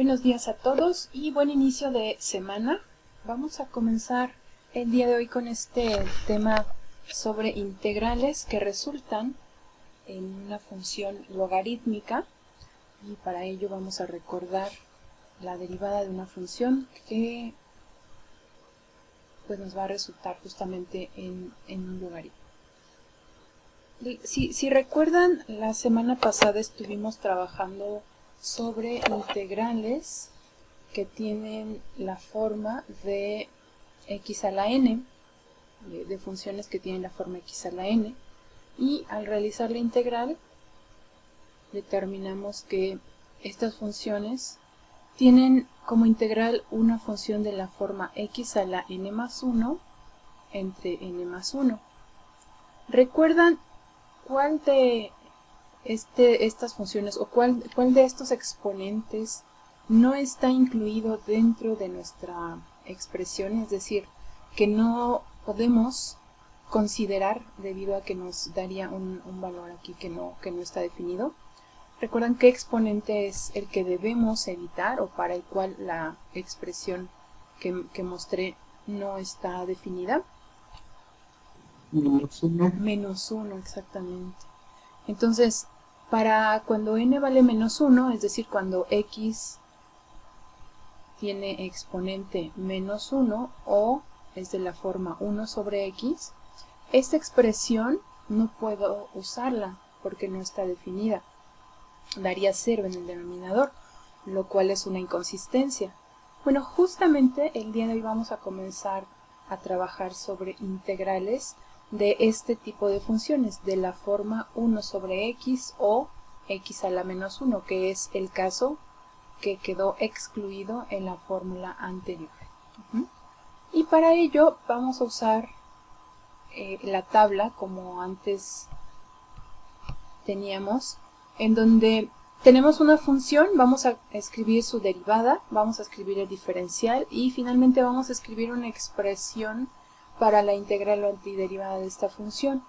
Buenos días a todos y buen inicio de semana. Vamos a comenzar el día de hoy con este tema sobre integrales que resultan en una función logarítmica, y para ello vamos a recordar la derivada de una función que pues nos va a resultar justamente en un logaritmo. Si recuerdan, la semana pasada estuvimos trabajando sobre integrales que tienen la forma de x a la n, de funciones que tienen la forma x a la n, y al realizar la integral determinamos que estas funciones tienen como integral una función de la forma x a la n más 1 entre n más 1. ¿Recuerdan cuál de estas funciones o cuál de estos exponentes no está incluido dentro de nuestra expresión? Es decir, que no podemos considerar debido a que nos daría un valor aquí que no está definido. ¿Recuerdan qué exponente es el que debemos evitar o para el cual la expresión que mostré no está definida? Menos 1. Menos 1, exactamente. Entonces, para cuando n vale menos 1, es decir, cuando x tiene exponente menos 1 o es de la forma 1 sobre x, esta expresión no puedo usarla porque no está definida. Daría 0 en el denominador, lo cual es una inconsistencia. Bueno, justamente el día de hoy vamos a comenzar a trabajar sobre integrales de este tipo de funciones, de la forma 1 sobre x o x a la menos 1, que es el caso que quedó excluido en la fórmula anterior. Y para ello vamos a usar la tabla como antes teníamos, en donde tenemos una función, vamos a escribir su derivada, vamos a escribir el diferencial y finalmente vamos a escribir una expresión para la integral o antiderivada de esta función.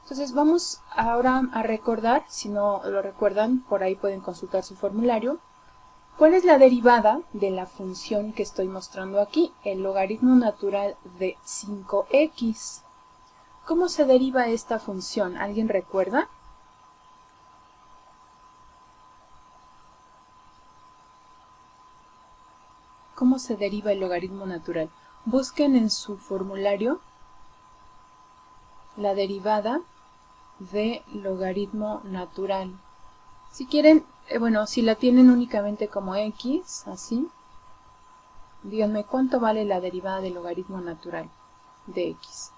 Entonces vamos ahora a recordar, si no lo recuerdan, por ahí pueden consultar su formulario. ¿Cuál es la derivada de la función que estoy mostrando aquí? El logaritmo natural de 5x. ¿Cómo se deriva esta función? ¿Alguien recuerda? ¿Cómo se deriva el logaritmo natural? Busquen en su formulario la derivada de logaritmo natural. Si quieren, bueno, si la tienen únicamente como x, así, díganme cuánto vale la derivada del logaritmo natural de x.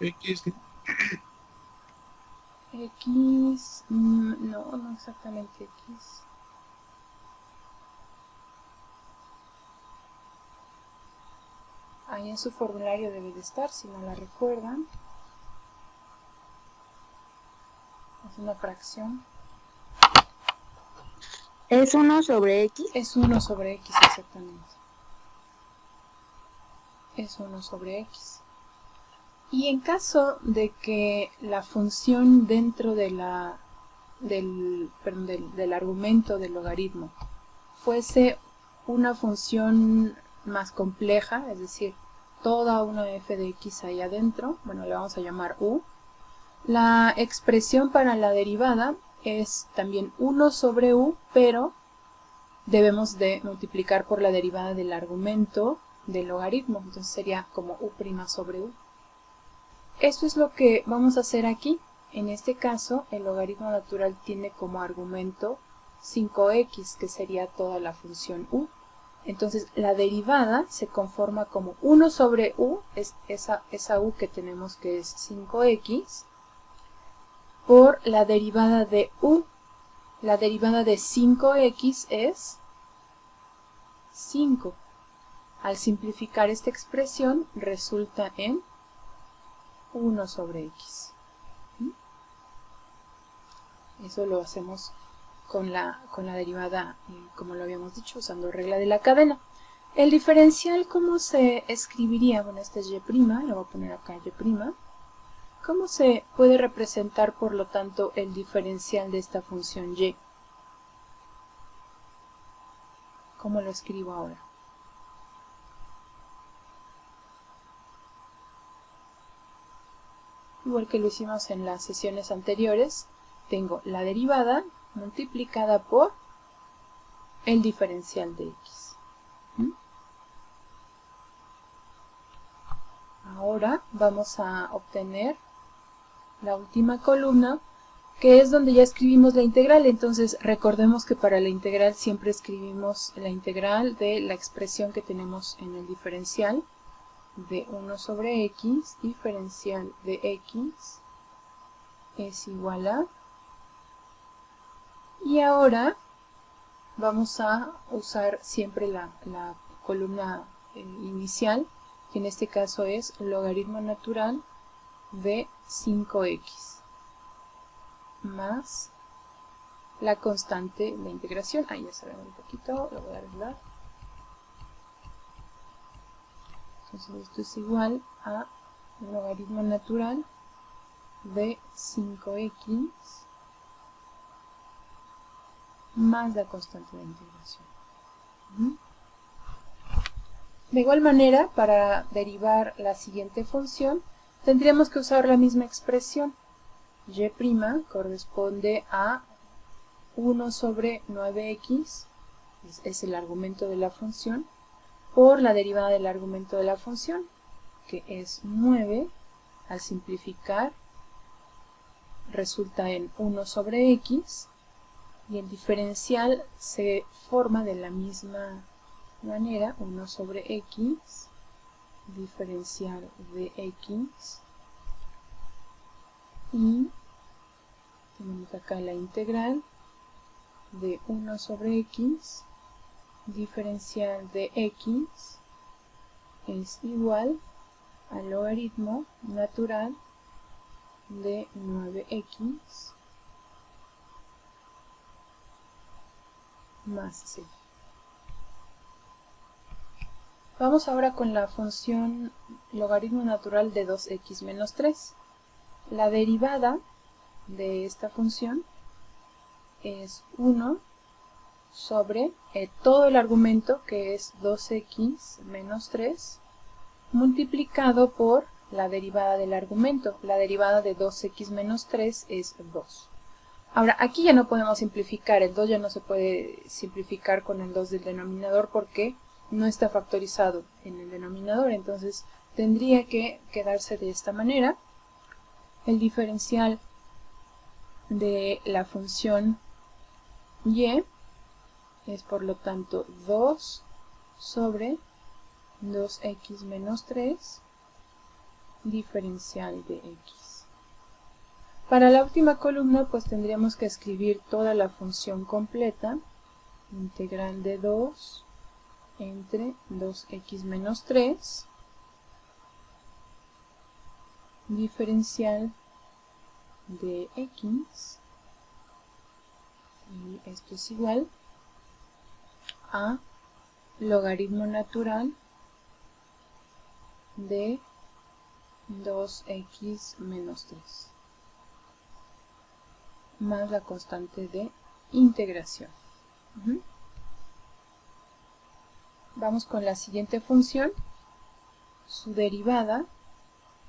X, no exactamente x. Ahí en su formulario debe de estar, si no la recuerdan. Es una fracción. ¿Es 1 sobre x? Es 1 sobre x, exactamente. Es 1 sobre x. Y en caso de que la función dentro de del argumento del logaritmo fuese una función más compleja, es decir, toda una f de x ahí adentro, bueno, le vamos a llamar u, la expresión para la derivada es también 1 sobre u, pero debemos de multiplicar por la derivada del argumento del logaritmo, entonces sería como u' sobre u. Esto es lo que vamos a hacer aquí. En este caso, el logaritmo natural tiene como argumento 5x, que sería toda la función u. Entonces, la derivada se conforma como 1 sobre u, es esa u que tenemos que es 5x, por la derivada de u. La derivada de 5x es 5. Al simplificar esta expresión, resulta en 1 sobre x. Eso lo hacemos con la derivada, como lo habíamos dicho, usando regla de la cadena. El diferencial, ¿cómo se escribiría? Bueno, este es y', lo voy a poner acá y'. ¿Cómo se puede representar, por lo tanto, el diferencial de esta función y? ¿Cómo lo escribo ahora? Igual que lo hicimos en las sesiones anteriores, tengo la derivada multiplicada por el diferencial de x. Ahora vamos a obtener la última columna, que es donde ya escribimos la integral. Entonces recordemos que para la integral siempre escribimos la integral de la expresión que tenemos en el diferencial de 1 sobre x, diferencial de x es igual a... Y ahora vamos a usar siempre la columna inicial, que en este caso es logaritmo natural de 5x más la constante de integración. Ahí ya se ve un poquito, lo voy a arreglar. Entonces esto es igual a logaritmo natural de 5x más la constante de integración. De igual manera, para derivar la siguiente función, tendríamos que usar la misma expresión. Y' corresponde a 1 sobre 9x, es el argumento de la función, por la derivada del argumento de la función, que es 9, al simplificar resulta en 1 sobre x, y el diferencial se forma de la misma manera, 1 sobre x, diferencial de x, y tenemos acá la integral de 1 sobre x, diferencial de x es igual al logaritmo natural de 9x más c. Vamos ahora con la función logaritmo natural de 2x menos 3. La derivada de esta función es 1 sobre todo el argumento, que es 2x menos 3, multiplicado por la derivada del argumento. La derivada de 2x menos 3 es 2. Ahora, aquí ya no podemos simplificar, el 2 ya no se puede simplificar con el 2 del denominador porque no está factorizado en el denominador, entonces tendría que quedarse de esta manera. El diferencial de la función y es por lo tanto 2 sobre 2x menos 3, diferencial de x. Para la última columna pues tendríamos que escribir toda la función completa, integral de 2 entre 2x menos 3, diferencial de x, y esto es igual a logaritmo natural de 2x menos 3 más la constante de integración. Vamos con la siguiente función. Su derivada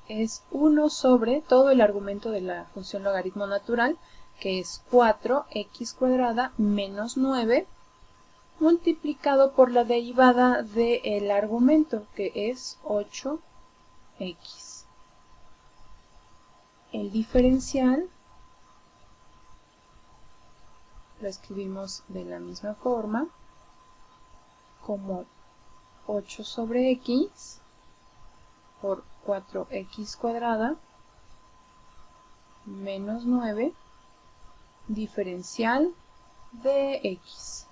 es 1 sobre todo el argumento de la función logaritmo natural, que es 4x cuadrada menos 9, multiplicado por la derivada del argumento, que es 8x. El diferencial lo escribimos de la misma forma, como 8 sobre x por 4x cuadrada menos 9, diferencial de x.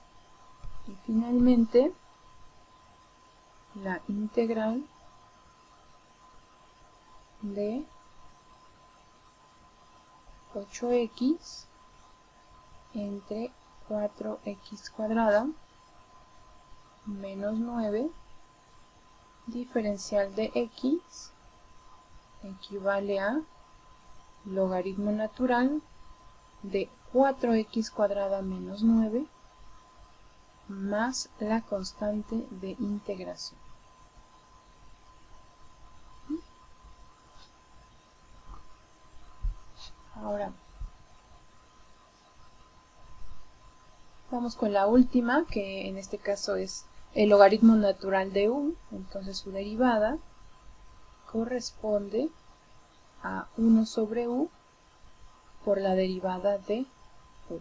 Y finalmente, la integral de 8x entre 4x cuadrada menos 9, diferencial de x equivale a logaritmo natural de 4x cuadrada menos 9 más la constante de integración. Ahora vamos con la última, que en este caso es el logaritmo natural de u. Entonces su derivada corresponde a 1 sobre u por la derivada de u.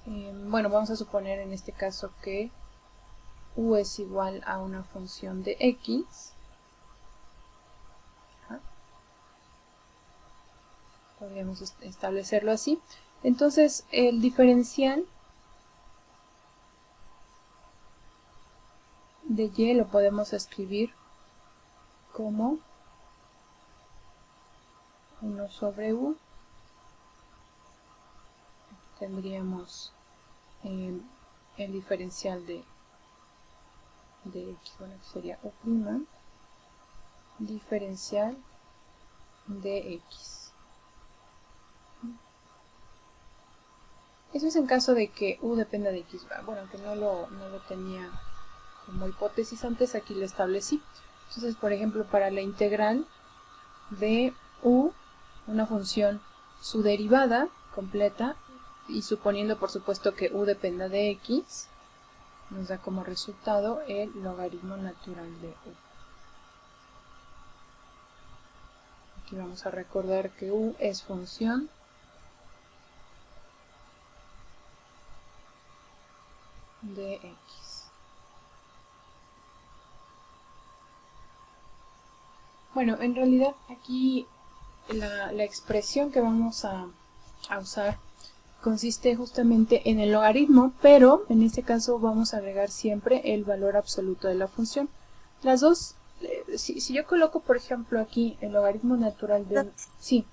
Bueno, vamos a suponer en este caso que u es igual a una función de x. Podríamos establecerlo así. Entonces el diferencial de y lo podemos escribir como 1 sobre u. Tendríamos el diferencial de x, bueno, que sería u', diferencial de x. Eso es en caso de que u dependa de x. Bueno, aunque no lo tenía como hipótesis antes, aquí lo establecí. Entonces, por ejemplo, para la integral de u, una función, su derivada completa, y suponiendo por supuesto que u dependa de x, nos da como resultado el logaritmo natural de u. Aquí vamos a recordar que u es función de x. Bueno, en realidad aquí la expresión que vamos a usar consiste justamente en el logaritmo, pero en este caso vamos a agregar siempre el valor absoluto de la función. Las dos, si yo coloco por ejemplo aquí el logaritmo natural de... Sí.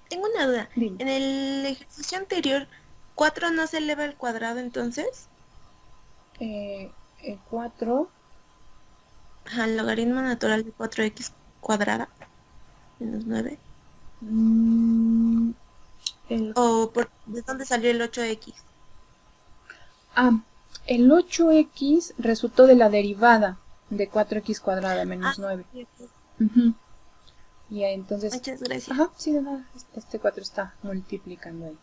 Tengo una duda. Dime. En el ejercicio anterior, 4 no se eleva al cuadrado, entonces. El 4... Ajá, el logaritmo natural de 4x cuadrada menos 9. ¿O de dónde salió el 8x? El 8x resultó de la derivada de 4x cuadrada menos 9. Sí. Y entonces... Muchas gracias. Ajá, sí, de nada. Este 4 está multiplicando ahí.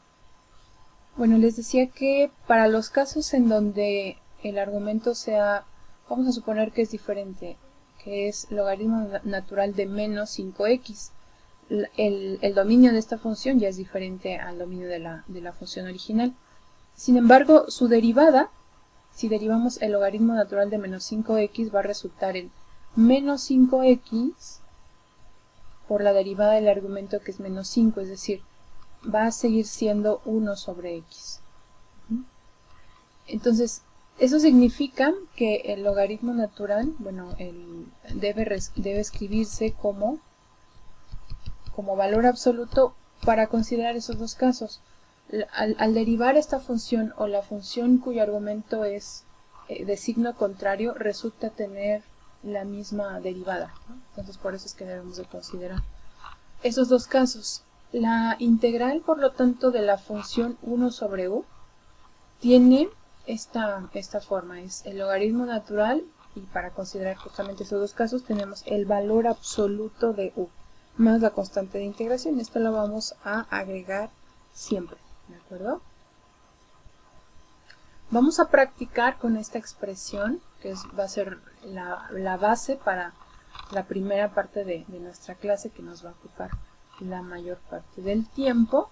Bueno, les decía que para los casos en donde el argumento sea, vamos a suponer que es diferente, que es logaritmo natural de menos 5x, el dominio de esta función ya es diferente al dominio de la función original. Sin embargo, su derivada, si derivamos el logaritmo natural de menos 5x, va a resultar en menos 5x por la derivada del argumento que es menos 5, es decir, va a seguir siendo 1 sobre x. Entonces, eso significa que el logaritmo natural, bueno, debe escribirse como valor absoluto para considerar esos dos casos. Al derivar esta función o la función cuyo argumento es de signo contrario, resulta tener la misma derivada, ¿no? Entonces por eso es que debemos de considerar esos dos casos. La integral, por lo tanto, de la función 1 sobre u tiene esta forma, es el logaritmo natural, y para considerar justamente esos dos casos tenemos el valor absoluto de u más la constante de integración. Esto lo vamos a agregar siempre, ¿de acuerdo? Vamos a practicar con esta expresión, que va a ser la base para la primera parte de nuestra clase, que nos va a ocupar la mayor parte del tiempo.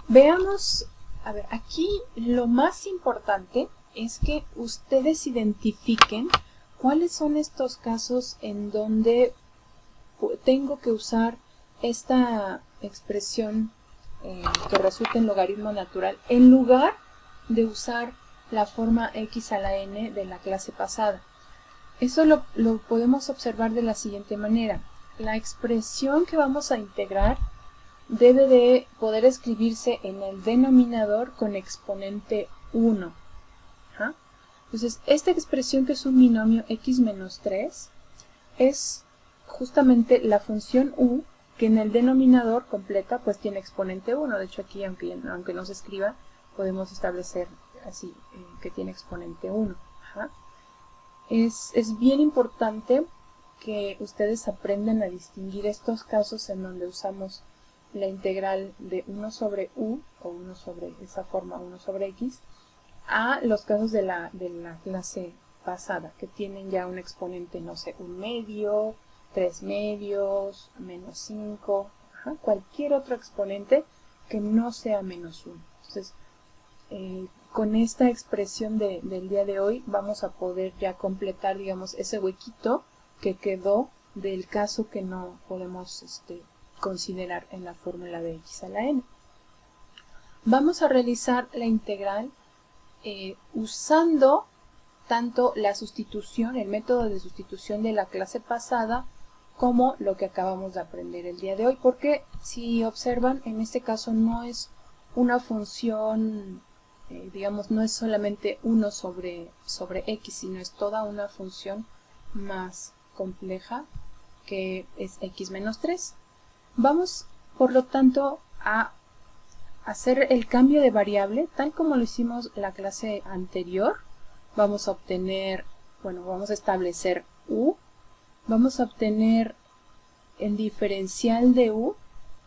Veamos, a ver, aquí lo más importante es que ustedes identifiquen cuáles son estos casos en donde tengo que usar esta expresión que resulta en logaritmo natural en lugar de usar la forma x a la n de la clase pasada. Eso lo podemos observar de la siguiente manera. La expresión que vamos a integrar debe de poder escribirse en el denominador con exponente 1. Entonces, esta expresión, que es un binomio x menos 3, es justamente la función u, que en el denominador completa pues tiene exponente 1. De hecho aquí, aunque no se escriba, podemos establecer así, que tiene exponente 1. Ajá. Es bien importante que ustedes aprendan a distinguir estos casos en donde usamos la integral de 1 sobre u, o 1 sobre esa forma 1 sobre x, a los casos de la clase pasada, que tienen ya un exponente, no sé, 1/2, 3/2, -5, ajá, cualquier otro exponente que no sea -1. Entonces, con esta expresión del día de hoy vamos a poder ya completar, digamos, ese huequito que quedó del caso que no podemos considerar en la fórmula de x a la n. Vamos a realizar la integral usando tanto la sustitución, el método de sustitución de la clase pasada, como lo que acabamos de aprender el día de hoy, porque si observan, en este caso no es una función, digamos, no es solamente 1 sobre x, sino es toda una función más compleja, que es x menos 3. Vamos, por lo tanto, a hacer el cambio de variable, tal como lo hicimos la clase anterior. Vamos a obtener, bueno, vamos a establecer u, vamos a obtener el diferencial de u,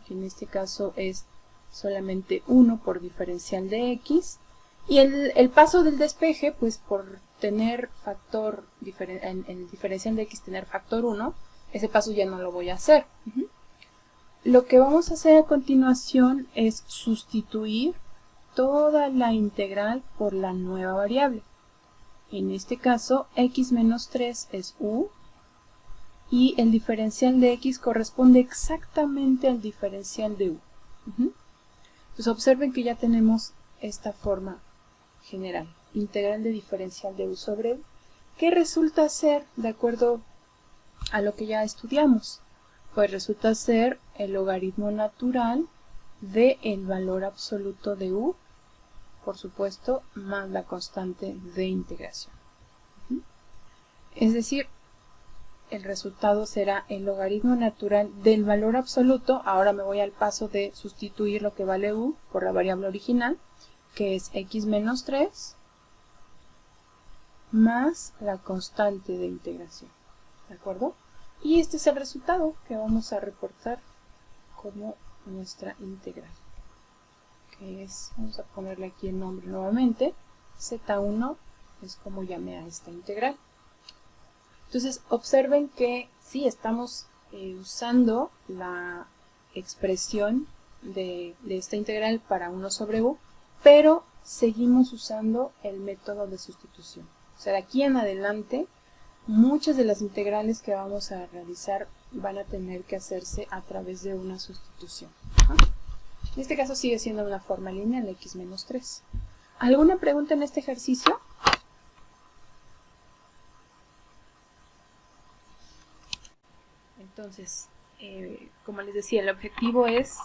que en este caso es solamente 1 por diferencial de x, y el paso del despeje, pues por tener factor, en el diferencial de x tener factor 1, ese paso ya no lo voy a hacer. Lo que vamos a hacer a continuación es sustituir toda la integral por la nueva variable. En este caso, x menos 3 es u, y el diferencial de x corresponde exactamente al diferencial de u. Entonces observen que ya tenemos esta forma general, integral de diferencial de u sobre u, que resulta ser, de acuerdo a lo que ya estudiamos, pues resulta ser el logaritmo natural del valor absoluto de u, por supuesto, más la constante de integración. Es decir, el resultado será el logaritmo natural del valor absoluto. Ahora me voy al paso de sustituir lo que vale u por la variable original, que es x menos 3, más la constante de integración. ¿De acuerdo? Y este es el resultado que vamos a reportar como nuestra integral, que es, vamos a ponerle aquí el nombre nuevamente, z1 es como llamé a esta integral. Entonces observen que sí estamos usando la expresión de esta integral para 1 sobre u, pero seguimos usando el método de sustitución. O sea, de aquí en adelante, muchas de las integrales que vamos a realizar van a tener que hacerse a través de una sustitución. En este caso sigue siendo una forma lineal, x menos 3. ¿Alguna pregunta en este ejercicio? Entonces, como les decía, el objetivo es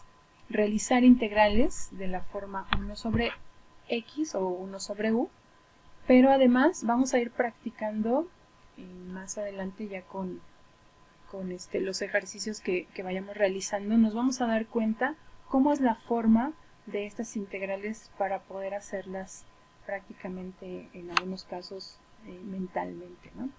realizar integrales de la forma 1 sobre x o 1 sobre u, pero además vamos a ir practicando más adelante ya con los ejercicios que vayamos realizando. Nos vamos a dar cuenta cómo es la forma de estas integrales para poder hacerlas prácticamente, en algunos casos, mentalmente, ¿no?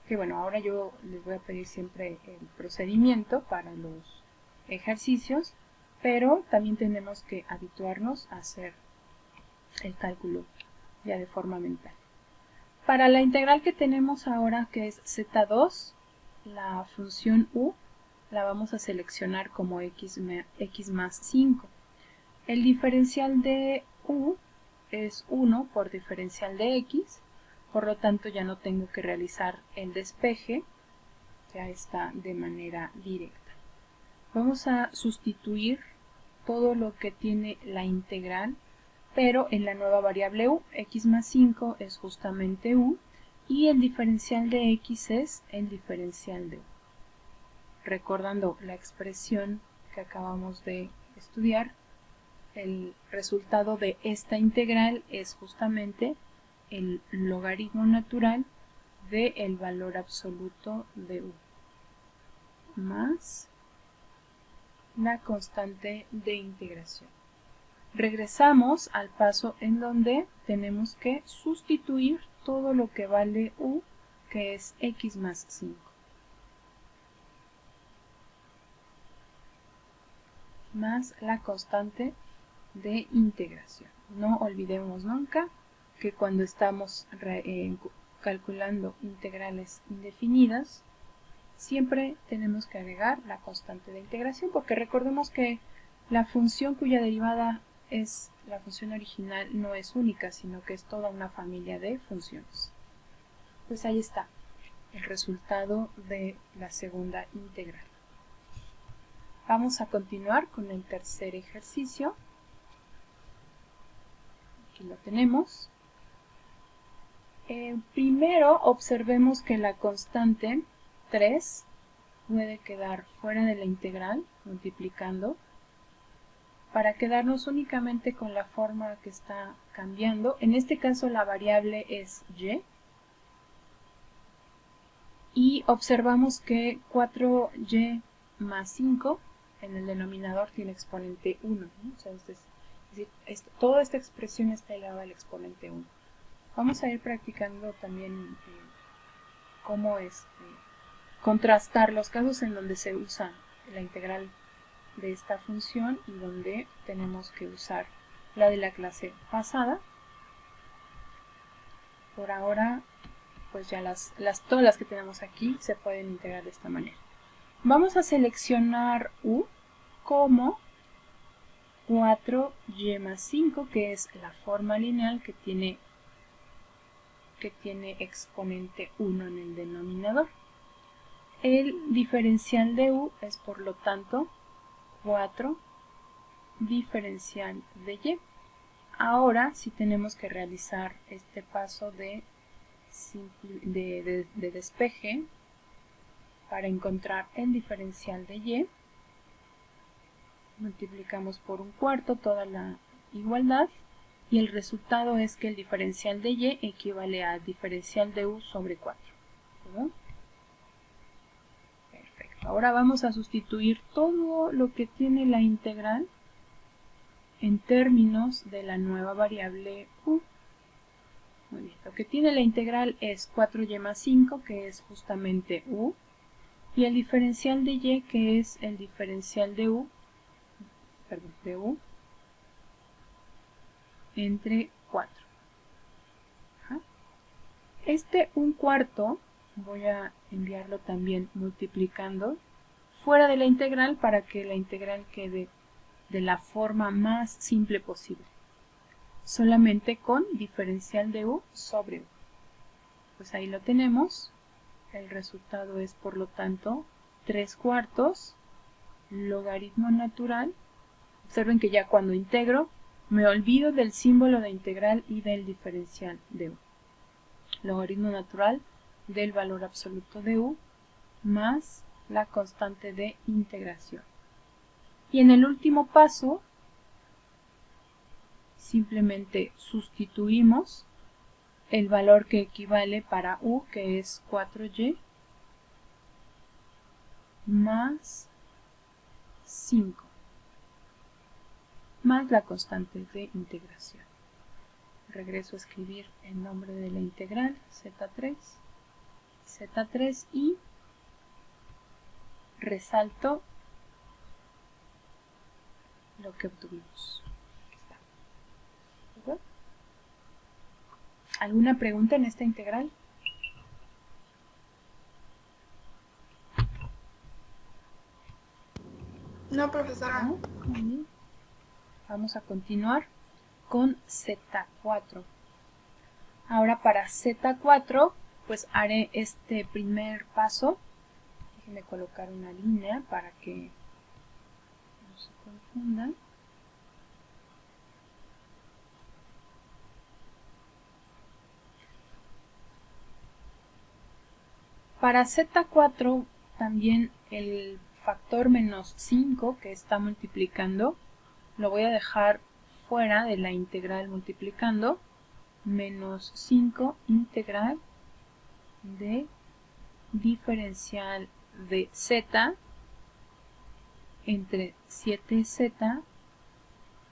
Que bueno, ahora yo les voy a pedir siempre el procedimiento para los ejercicios, pero también tenemos que habituarnos a hacer el cálculo ya de forma mental. Para la integral que tenemos ahora, que es z2, la función u la vamos a seleccionar como x más 5. El diferencial de u es 1 por diferencial de x, por lo tanto ya no tengo que realizar el despeje, ya está de manera directa. Vamos a sustituir todo lo que tiene la integral, pero en la nueva variable u. X más 5 es justamente u, y el diferencial de x es el diferencial de u. Recordando la expresión que acabamos de estudiar, el resultado de esta integral es justamente el logaritmo natural del valor absoluto de u. más la constante de integración. Regresamos al paso en donde tenemos que sustituir todo lo que vale u, que es x más 5. Más la constante de integración. No olvidemos nunca que cuando estamos calculando integrales indefinidas, siempre tenemos que agregar la constante de integración, porque recordemos que la función cuya derivada es la función original no es única, sino que es toda una familia de funciones. Pues ahí está el resultado de la segunda integral. Vamos a continuar con el tercer ejercicio. Aquí lo tenemos. Primero observemos que la constante 3 puede quedar fuera de la integral multiplicando para quedarnos únicamente con la forma que está cambiando. En este caso la variable es y. Y observamos que 4y más 5 en el denominador tiene exponente 1, ¿no? O sea, es decir, toda esta expresión está elevada al exponente 1. Vamos a ir practicando también cómo contrastar los casos en donde se usa la integral de esta función y donde tenemos que usar la de la clase pasada. Por ahora, pues ya todas las que tenemos aquí se pueden integrar de esta manera. Vamos a seleccionar u como 4y más 5, que es la forma lineal que tiene exponente 1 en el denominador. El diferencial de u es, por lo tanto, 4 diferencial de y. Ahora sí tenemos que realizar este paso de despeje para encontrar el diferencial de y. Multiplicamos por un cuarto toda la igualdad y el resultado es que el diferencial de y equivale al diferencial de u sobre 4. ¿Verdad? Perfecto. Ahora vamos a sustituir todo lo que tiene la integral en términos de la nueva variable u. Muy bien. Lo que tiene la integral es 4y más 5, que es justamente u, y el diferencial de y, que es el diferencial de u entre 4. Ajá. Este 1/4 voy a enviarlo también multiplicando fuera de la integral para que la integral quede de la forma más simple posible. Solamente con diferencial de u sobre u. Pues ahí lo tenemos. El resultado es, por lo tanto, 3/4 logaritmo natural. Observen que ya cuando integro me olvido del símbolo de integral y del diferencial de u. Logaritmo natural del valor absoluto de u más la constante de integración. Y en el último paso simplemente sustituimos el valor que equivale para u, que es 4y más 5, más la constante de integración. Regreso a escribir el nombre de la integral, z3 y resalto lo que obtuvimos. ¿Alguna pregunta en esta integral? No, profesora. ¿No? Muy bien. Vamos a continuar con Z4. Ahora para Z4, pues haré este primer paso. Déjenme colocar una línea para que no se confundan. Para Z4 también el factor menos 5 que está multiplicando lo voy a dejar fuera de la integral multiplicando. Menos 5 integral de diferencial de z entre 7z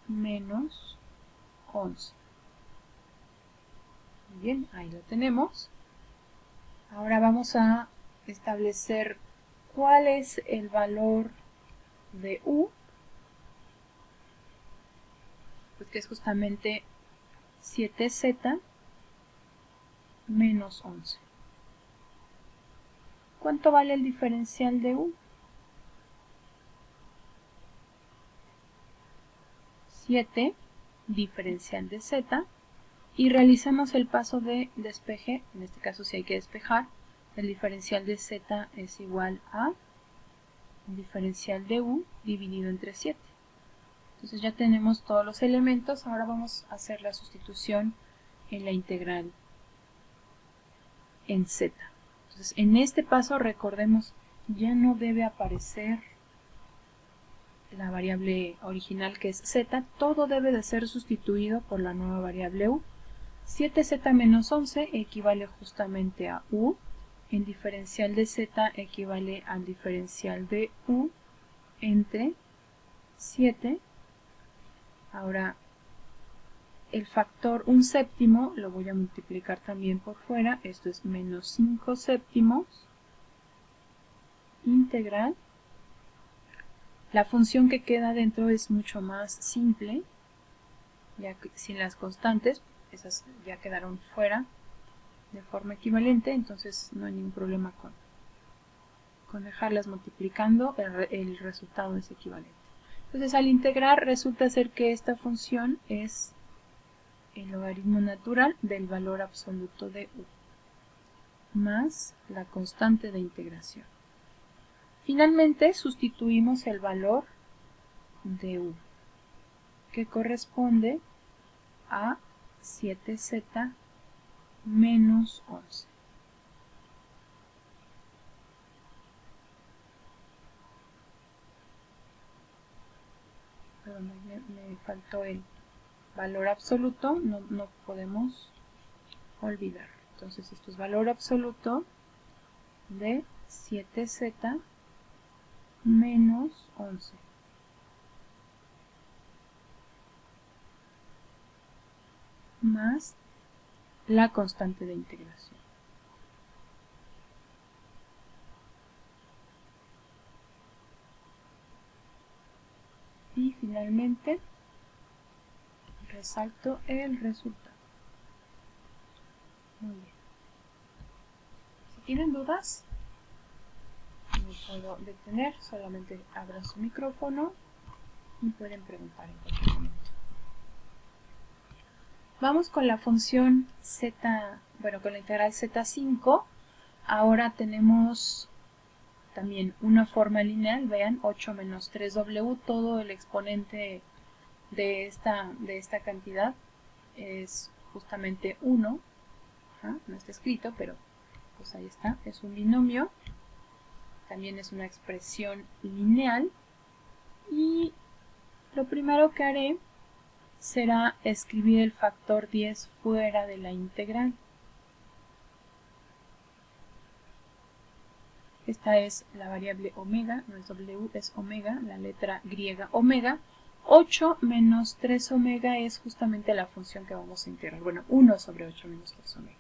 menos 11. Bien, ahí lo tenemos. Ahora vamos a establecer cuál es el valor de u, pues que es justamente 7z menos 11. ¿Cuánto vale el diferencial de u? 7 diferencial de z, y realizamos el paso de despeje. En este caso, si hay que despejar, el diferencial de z es igual a el diferencial de u dividido entre 7. Entonces ya tenemos todos los elementos. Ahora vamos a hacer la sustitución en la integral en z. Entonces en este paso, recordemos, ya no debe aparecer la variable original, que es z. Todo debe de ser sustituido por la nueva variable u. 7z menos 11 equivale justamente a u. El diferencial de z equivale al diferencial de u entre 7. Ahora el factor 1 séptimo lo voy a multiplicar también por fuera. Esto es menos 5 séptimos integral. La función que queda dentro es mucho más simple, ya que sin las constantes, esas ya quedaron fuera de forma equivalente, entonces no hay ningún problema con dejarlas multiplicando, el resultado es equivalente. Entonces al integrar resulta ser que esta función es el logaritmo natural del valor absoluto de u, más la constante de integración. Finalmente sustituimos el valor de u, que corresponde a 7z menos 11. Perdón, me faltó el valor absoluto, no podemos olvidar. Entonces esto es valor absoluto de 7z menos 11. Más la constante de integración. Y finalmente resalto el resultado. Muy bien. Si tienen dudas, me puedo detener, solamente abran su micrófono y pueden preguntar en cualquier momento. Vamos con la función z, bueno, con la integral z5. Ahora tenemos también una forma lineal, vean, 8 menos 3w, todo el exponente de esta cantidad es justamente 1, no está escrito, pero pues ahí está, es un binomio, también es una expresión lineal, y lo primero que haré será escribir el factor 10 fuera de la integral. Esta es la variable omega, no es w, es omega, la letra griega omega. 8 menos 3 omega es justamente la función que vamos a integrar. Bueno, 1 sobre 8 menos 3 omega.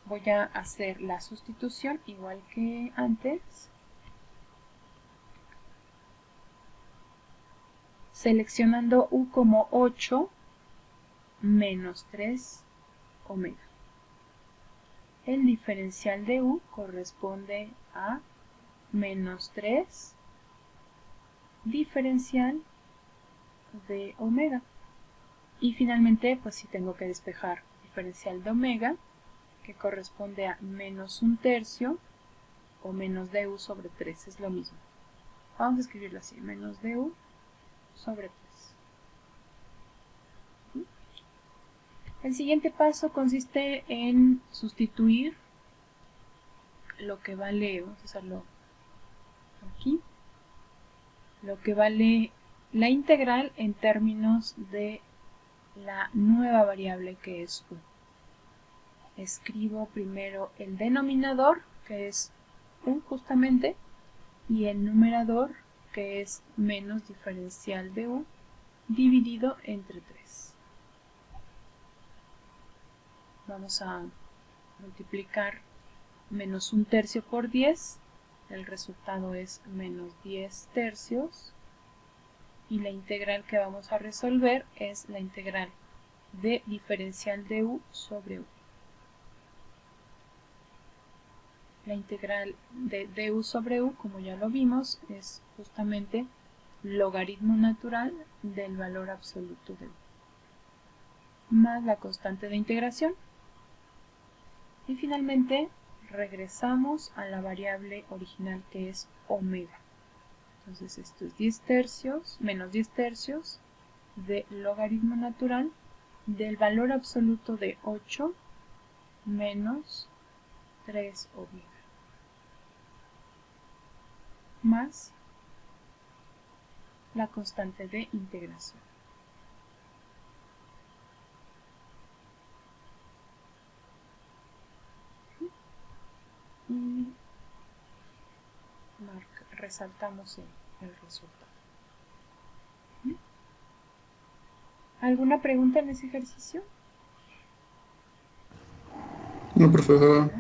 Voy a hacer la sustitución igual que antes. Seleccionando u como 8 menos 3 omega. El diferencial de u corresponde a menos 3 diferencial de omega. Y finalmente, pues si tengo que despejar diferencial de omega, que corresponde a menos 1/3 o menos du sobre 3, es lo mismo. Vamos a escribirlo así, menos du sobre 3. El siguiente paso consiste en sustituir lo que vale, vamos a hacerlo aquí, lo que vale la integral en términos de la nueva variable que es u. Escribo primero el denominador, que es u justamente, y el numerador, que es menos diferencial de u dividido entre 3. Vamos a multiplicar menos 1/3 por 10, el resultado es menos 10 tercios, y la integral que vamos a resolver es la integral de diferencial de u sobre u. La integral de du sobre u, como ya lo vimos, es justamente logaritmo natural del valor absoluto de u, más la constante de integración. Y finalmente regresamos a la variable original, que es omega. Entonces esto es 10 tercios, menos 10 tercios de logaritmo natural del valor absoluto de 8 menos 3 omega, más la constante de integración. Y resaltamos el resultado. ¿Alguna pregunta en ese ejercicio? No, profesora.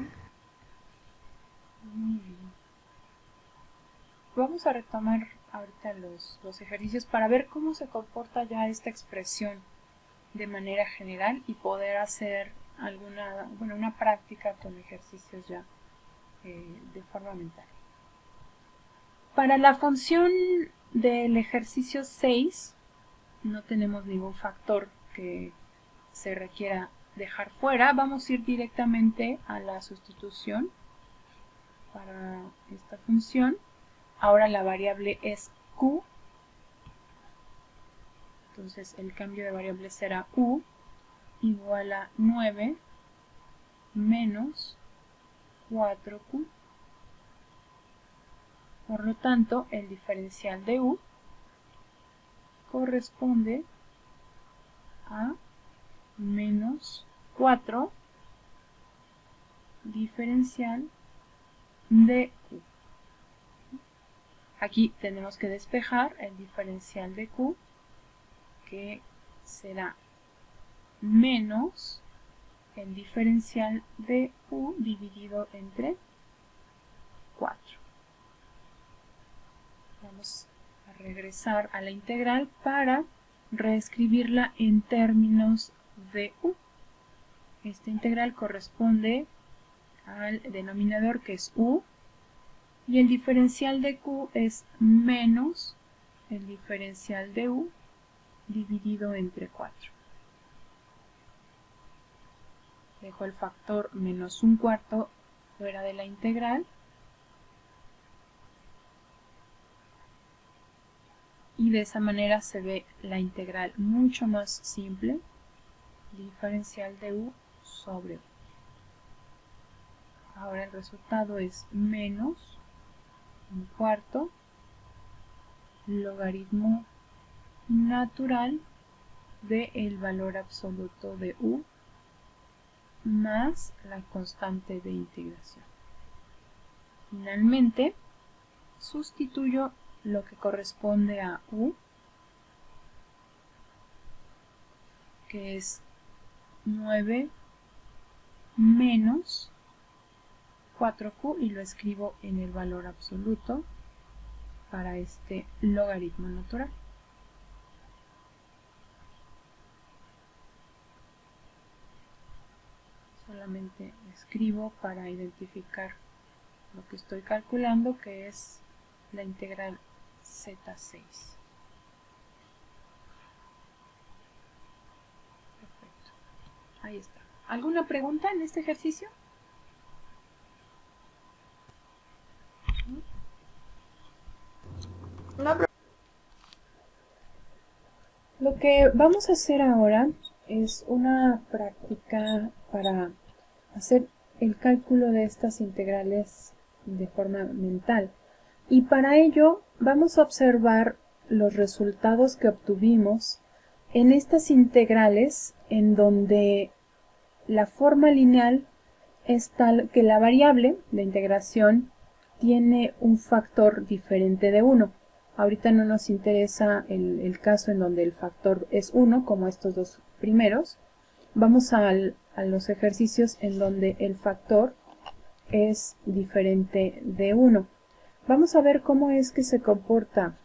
Muy bien. Vamos a retomar ahorita los ejercicios para ver cómo se comporta ya esta expresión de manera general y poder hacer una práctica con ejercicios ya de forma mental. Para la función del ejercicio 6 no tenemos ningún factor que se requiera dejar fuera. Vamos a ir directamente a la sustitución para esta función. Ahora la variable es q, entonces el cambio de variable será u igual a 9 menos 4q. Por lo tanto, el diferencial de u corresponde a menos 4 diferencial de q. Aquí tenemos que despejar el diferencial de q, que será menos el diferencial de q dividido entre 4. Vamos a regresar a la integral para reescribirla en términos de u. Esta integral corresponde al denominador, que es u, y el diferencial de q es menos el diferencial de u dividido entre 4. Dejo el factor menos 1/4 fuera de la integral y de esa manera se ve la integral mucho más simple, diferencial de u sobre u. Ahora el resultado es menos 1/4 logaritmo natural del valor absoluto de u más la constante de integración. Finalmente, sustituyo lo que corresponde a u, que es 9 menos 4q, y lo escribo en el valor absoluto para este logaritmo natural. Solamente escribo para identificar lo que estoy calculando, que es la integral z6. Perfecto. Ahí está. ¿Alguna pregunta en este ejercicio? No, Lo que vamos a hacer ahora es una práctica para hacer el cálculo de estas integrales de forma mental. Y para ello vamos a observar los resultados que obtuvimos en estas integrales, en donde la forma lineal es tal que la variable de integración tiene un factor diferente de 1. Ahorita no nos interesa el caso en donde el factor es 1, como estos dos primeros. Vamos a los ejercicios en donde el factor es diferente de 1. Vamos a ver cómo es que se comporta,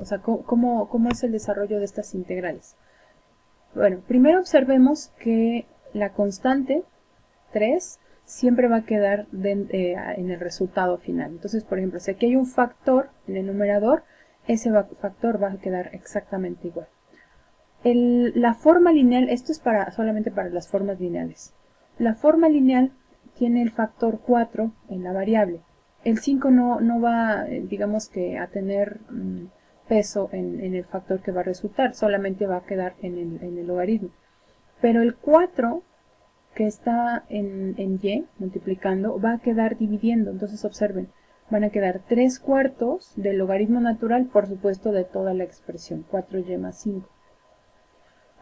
o sea, cómo es el desarrollo de estas integrales. Bueno, primero observemos que la constante 3 siempre va a quedar en el resultado final. Entonces, por ejemplo, si aquí hay un factor en el numerador, ese factor va a quedar exactamente igual. La forma lineal, esto es solamente para las formas lineales. La forma lineal tiene el factor 4 en la variable. El 5 no va, digamos que, a tener peso en el factor que va a resultar, solamente va a quedar en el logaritmo. Pero el 4 que está en y, multiplicando, va a quedar dividiendo. Entonces observen, van a quedar 3/4 del logaritmo natural, por supuesto, de toda la expresión, 4y más 5.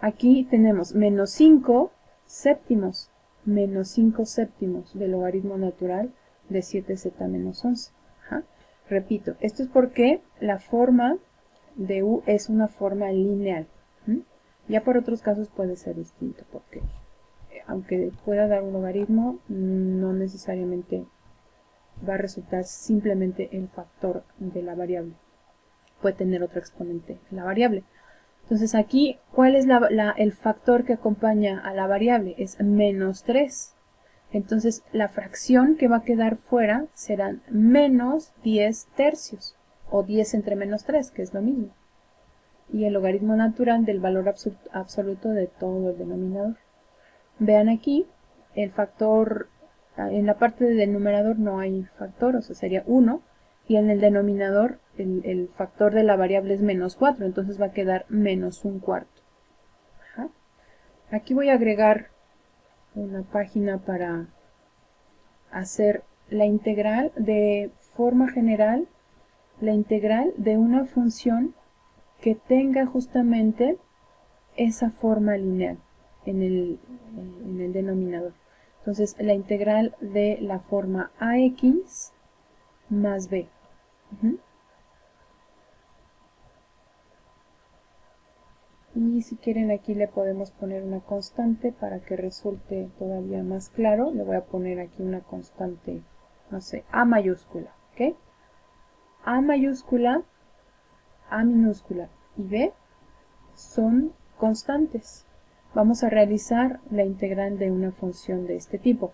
Aquí tenemos menos 5 séptimos, menos 5 séptimos del logaritmo natural de 7z menos 11. Ajá. Repito, esto es porque la forma de u es una forma lineal. Ya por otros casos puede ser distinto, porque aunque pueda dar un logaritmo, no necesariamente va a resultar simplemente el factor de la variable. Puede tener otro exponente en la variable. Entonces aquí, ¿cuál es el factor que acompaña a la variable? Es menos 3. Entonces la fracción que va a quedar fuera serán menos 10 tercios, o 10 entre menos 3, que es lo mismo. Y el logaritmo natural del valor absoluto de todo el denominador. Vean aquí, el factor, en la parte del numerador no hay factor, o sea, sería 1, y en el denominador el factor de la variable es menos 4, entonces va a quedar menos 1/4. Ajá. Aquí voy a agregar una página para hacer la integral de forma general, la integral de una función que tenga justamente esa forma lineal en el denominador. Entonces, la integral de la forma ax más b. Y si quieren, aquí le podemos poner una constante para que resulte todavía más claro. Le voy a poner aquí una constante, no sé, a mayúscula, ¿ok? A mayúscula, a minúscula y b son constantes. Vamos a realizar la integral de una función de este tipo.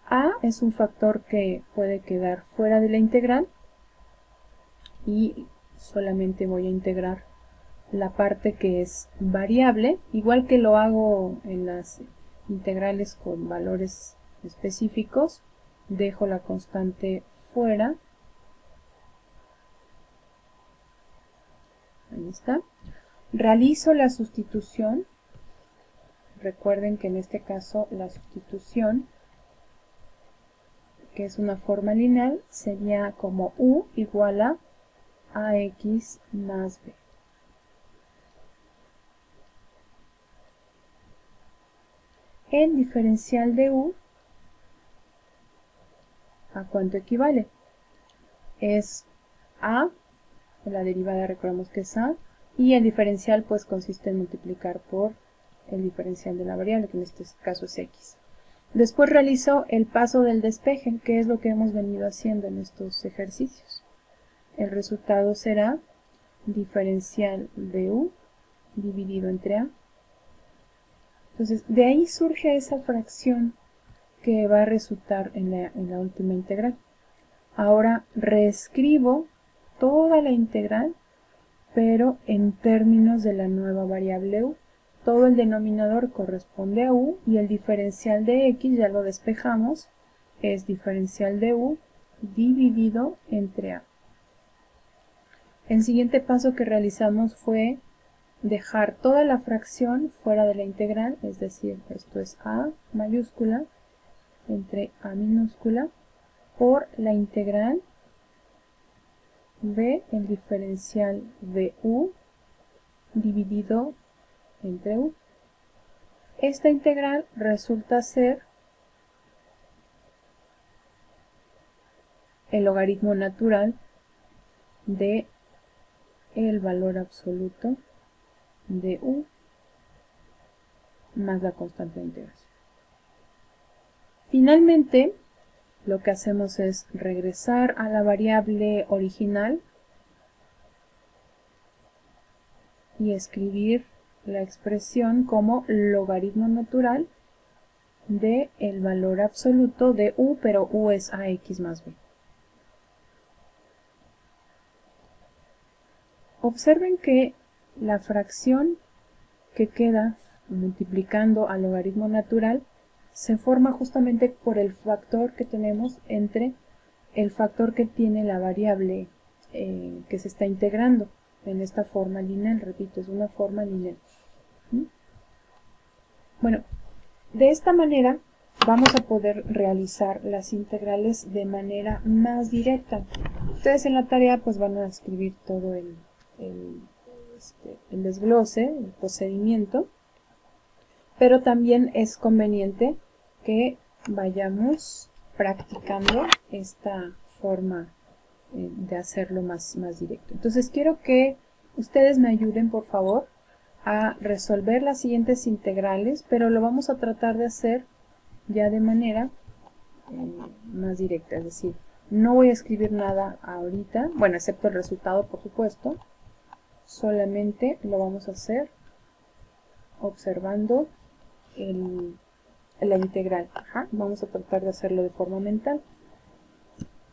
A es un factor que puede quedar fuera de la integral y solamente voy a integrar la parte que es variable, igual que lo hago en las integrales con valores específicos. Dejo la constante fuera. Ahí está. Realizo la sustitución. Recuerden que en este caso la sustitución, que es una forma lineal, sería como u igual a ax más b. El diferencial de u, ¿a cuánto equivale? Es a, la derivada recordemos que es a, y el diferencial pues consiste en multiplicar por el diferencial de la variable, que en este caso es x. Después realizo el paso del despeje, que es lo que hemos venido haciendo en estos ejercicios. El resultado será diferencial de u dividido entre a. Entonces, de ahí surge esa fracción que va a resultar en la última integral. Ahora reescribo toda la integral, pero en términos de la nueva variable u. Todo el denominador corresponde a u y el diferencial de x, ya lo despejamos, es diferencial de u dividido entre a. El siguiente paso que realizamos fue dejar toda la fracción fuera de la integral, es decir, esto es a mayúscula entre a minúscula por la integral de el diferencial de u dividido entre u. Esta integral resulta ser el logaritmo natural de el valor absoluto de u más la constante de integración. Finalmente, lo que hacemos es regresar a la variable original y escribir la expresión como logaritmo natural de el valor absoluto de u, pero u es ax más b. Observen que la fracción que queda multiplicando al logaritmo natural se forma justamente por el factor que tenemos entre el factor que tiene la variable que se está integrando en esta forma lineal. Repito, es una forma lineal. Bueno, de esta manera vamos a poder realizar las integrales de manera más directa. Ustedes en la tarea pues van a escribir todo el desglose, el procedimiento, pero también es conveniente que vayamos practicando esta forma de hacerlo más directo. Entonces quiero que ustedes me ayuden, por favor, a resolver las siguientes integrales, pero lo vamos a tratar de hacer ya de manera más directa, es decir, no voy a escribir nada ahorita, bueno, excepto el resultado, por supuesto, solamente lo vamos a hacer observando la integral. Vamos a tratar de hacerlo de forma mental.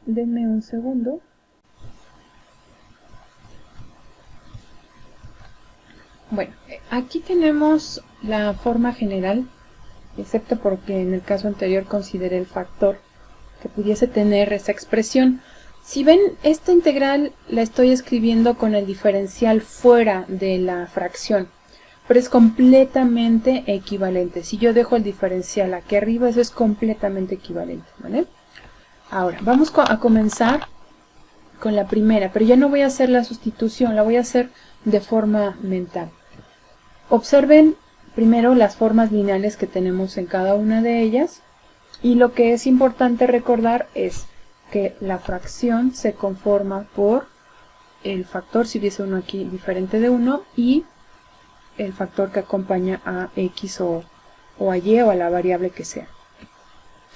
Denme un segundo. Bueno, aquí tenemos la forma general, excepto porque en el caso anterior consideré el factor que pudiese tener esa expresión. Si ven, esta integral la estoy escribiendo con el diferencial fuera de la fracción, pero es completamente equivalente. Si yo dejo el diferencial aquí arriba, eso es completamente equivalente, ¿vale? Ahora, vamos a comenzar con la primera, pero ya no voy a hacer la sustitución, la voy a hacer de forma mental. Observen primero las formas lineales que tenemos en cada una de ellas, y lo que es importante recordar es que la fracción se conforma por el factor, si hubiese uno aquí diferente de 1, y el factor que acompaña a x o a y o a la variable que sea.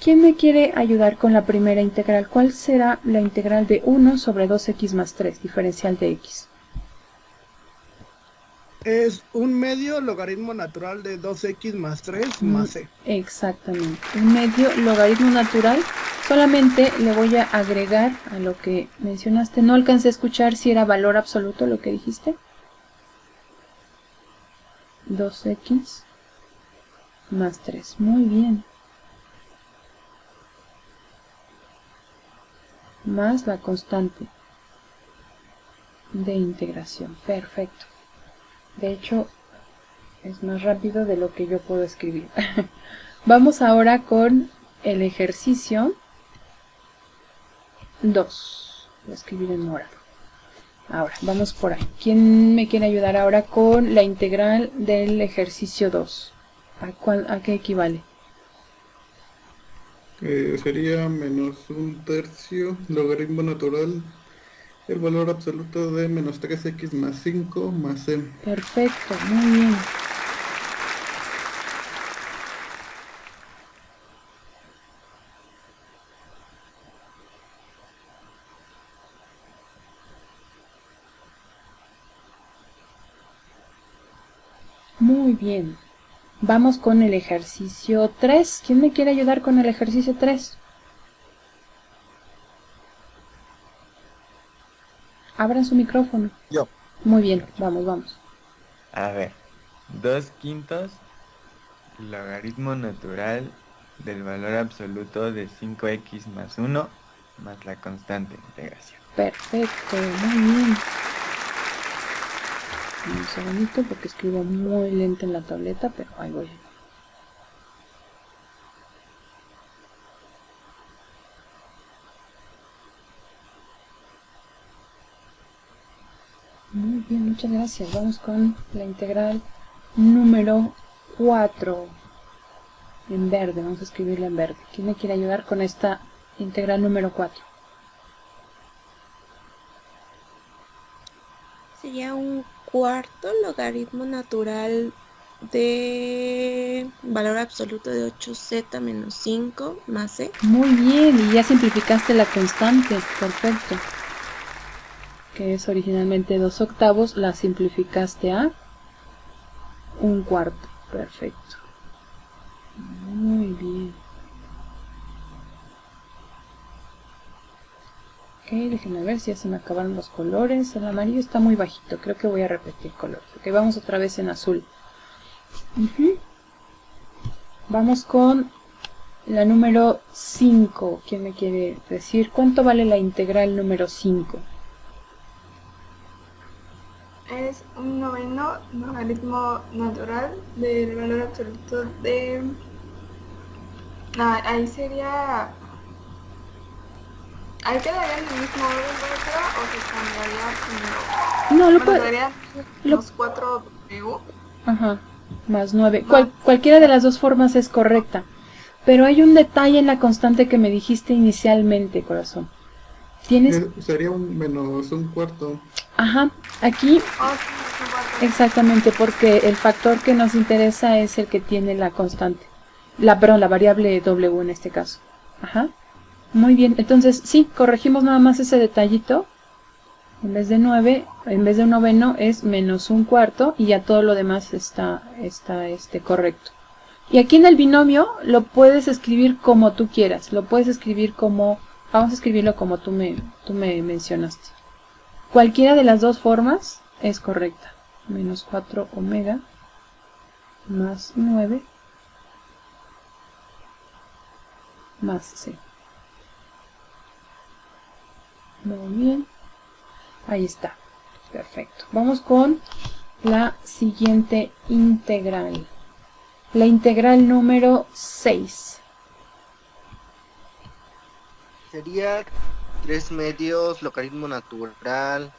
¿Quién me quiere ayudar con la primera integral? ¿Cuál será la integral de 1 sobre 2x más 3, diferencial de x? Es un medio logaritmo natural de 2x más 3 más c. Exactamente, un medio logaritmo natural. Solamente le voy a agregar a lo que mencionaste. No alcancé a escuchar si era valor absoluto lo que dijiste. 2x más 3. Muy bien. Más la constante de integración. Perfecto. De hecho, es más rápido de lo que yo puedo escribir. Vamos ahora con el ejercicio 2. Voy a escribir en morado. Ahora, vamos por ahí. ¿Quién me quiere ayudar ahora con la integral del ejercicio 2? ¿A qué equivale? Sería menos un tercio logaritmo natural el valor absoluto de menos 3x más 5 más c. Perfecto, muy bien. Muy bien. Vamos con el ejercicio 3. ¿Quién me quiere ayudar con el ejercicio 3? Abran su micrófono. Yo. Muy bien, vamos. A ver, 2/5 logaritmo natural del valor absoluto de 5x más 1 más la constante de integración. Perfecto, muy bien. Un segundito porque escribo muy lento en la tableta, pero ahí voy. Muy bien, muchas gracias. Vamos con la integral número 4. En verde, vamos a escribirla en verde. ¿Quién me quiere ayudar con esta integral número 4? sería un cuarto logaritmo natural de valor absoluto de 8z menos 5 más c. Muy bien, y ya simplificaste la constante. Perfecto. Que es originalmente 2/8, la simplificaste a 1/4. Perfecto. Muy bien. Ok, déjenme ver si ya se me acabaron los colores. El amarillo está muy bajito, creo que voy a repetir colores. Ok, vamos otra vez en azul. Vamos con la número 5. ¿Quién me quiere decir cuánto vale la integral número 5? Es un noveno logaritmo natural del valor absoluto de... ahí sería... ¿Ahí quedaría en el mismo orden letra o se cambiaría primero? No, lo Bueno, puede... quedarían los 4W. Ajá, más 9. No. Cualquiera de las dos formas es correcta. Pero hay un detalle en la constante que me dijiste inicialmente, corazón. Tienes... Sería un menos 1/4. Ajá, aquí... Oh, sí, es un 4. Exactamente, porque el factor que nos interesa es el que tiene la constante. Perdón, la variable W en este caso. Ajá. Muy bien, entonces sí, corregimos nada más ese detallito. En vez de 9, en vez de un noveno es menos 1/4 y ya todo lo demás está correcto. Y aquí en el binomio lo puedes escribir como tú quieras. Lo puedes escribir como... Vamos a escribirlo como tú me mencionaste. Cualquiera de las dos formas es correcta. Menos 4 omega más 9 más c. Muy bien. Ahí está. Perfecto. Vamos con la siguiente integral. La integral número 6. Sería 3 medios logaritmo natural,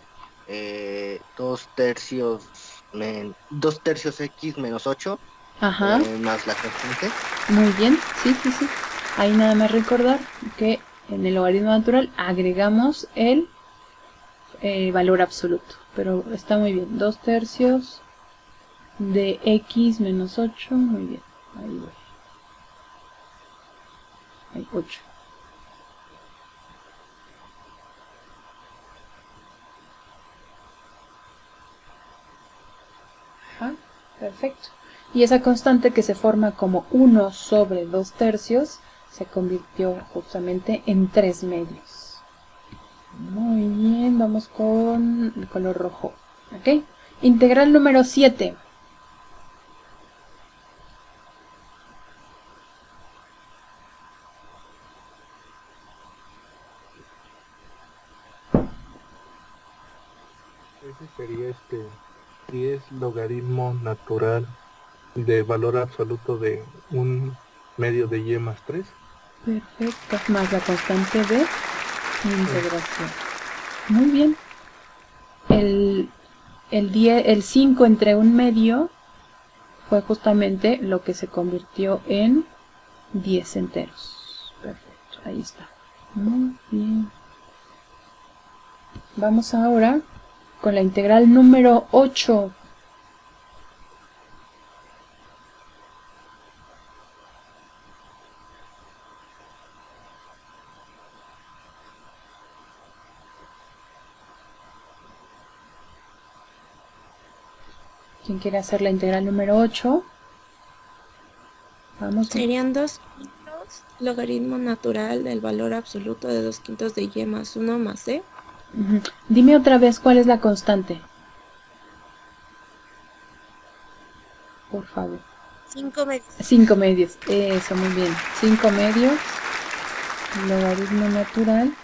2/3 x menos 8 Ajá. más la constante. Muy bien. Sí, sí, sí. Ahí nada más recordar que en el logaritmo natural agregamos el valor absoluto. Pero está muy bien. 2/3 de x menos 8. Muy bien. Ahí voy. Ahí, 8. Ajá, perfecto. Y esa constante que se forma como 1 sobre 2/3 se convirtió justamente en 3 medios. Muy bien, vamos con el color rojo. ¿Ok? Integral número 7. Ese sería 10 logaritmo natural de valor absoluto de un medio de y más 3. Perfecto, más la constante de integración. Muy bien. El 5 entre un medio fue justamente lo que se convirtió en 10 enteros. Perfecto, ahí está. Muy bien. Vamos ahora con la integral número 8. ¿Quién quiere hacer la integral número 8? Vamos. Serían 2 quintos logaritmo natural del valor absoluto de 2/5 de y más 1 más c. Dime otra vez cuál es la constante. Por favor. 5 medios. 5 medios. Eso, muy bien. 5 medios. Logaritmo natural.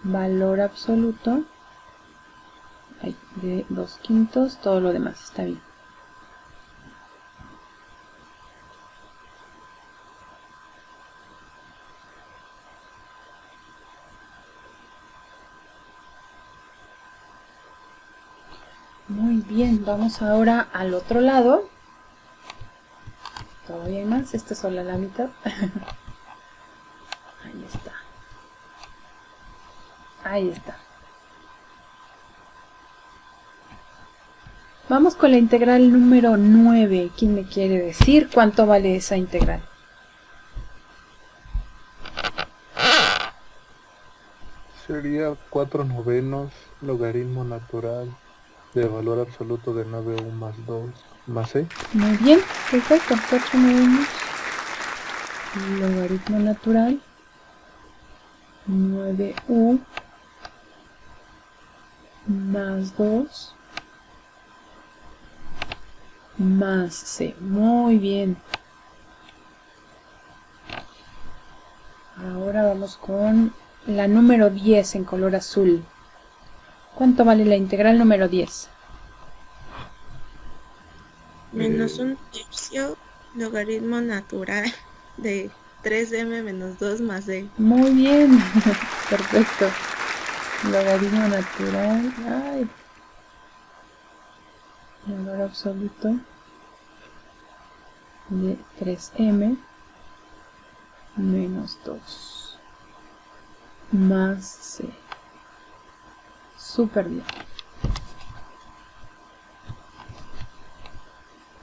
Valor absoluto. De 2/5. Todo lo demás está bien. Muy bien, vamos ahora al otro lado. Todavía hay más, esta es solo la mitad. Ahí está. Ahí está. Vamos con la integral número 9. ¿Quién me quiere decir cuánto vale esa integral? Sería 4/9 logaritmo natural de valor absoluto de 9u más 2 más c. Muy bien, perfecto. 4/9 logaritmo natural 9u más 2 más c. Muy bien. Ahora vamos con la número 10 en color azul. ¿Cuánto vale la integral número 10? Menos 1/3 logaritmo natural de 3m menos 2 más d. Muy bien. Perfecto. Logaritmo natural. Ay. Valor absoluto de 3m menos 2 más c. Súper bien.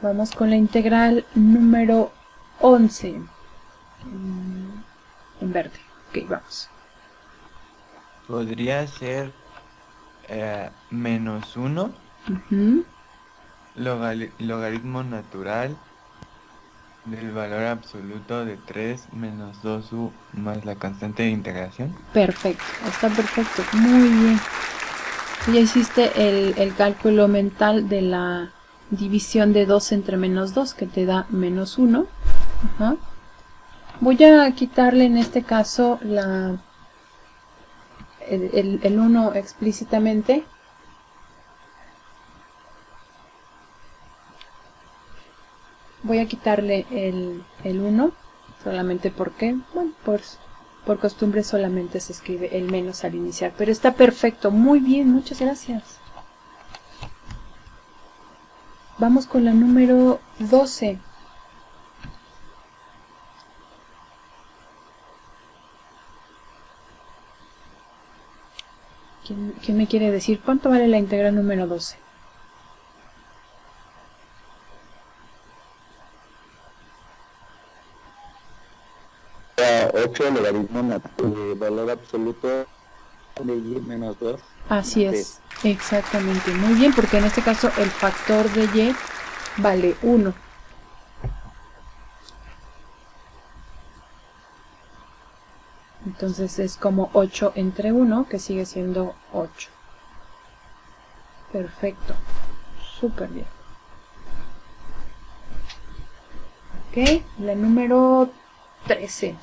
Vamos con la integral número 11 en verde. Ok, vamos. Podría ser menos 1 Ujú. logaritmo natural del valor absoluto de 3 menos 2u más la constante de integración. Perfecto, está perfecto, muy bien. Ya hiciste el cálculo mental de la división de 2 entre menos 2, que te da menos 1. Ajá. Voy a quitarle en este caso el 1 explícitamente. Voy a quitarle el 1, solamente porque, bueno, por costumbre solamente se escribe el menos al iniciar. Pero está perfecto, muy bien, muchas gracias. Vamos con la número 12. ¿Quién me quiere decir cuánto vale la integral número 12? A 8 logaritmo de valor absoluto de y menos 2. Así es, exactamente, muy bien, porque en este caso el factor de y vale 1. Entonces es como 8 entre 1, que sigue siendo 8. Perfecto, súper bien. Ok, la número 13.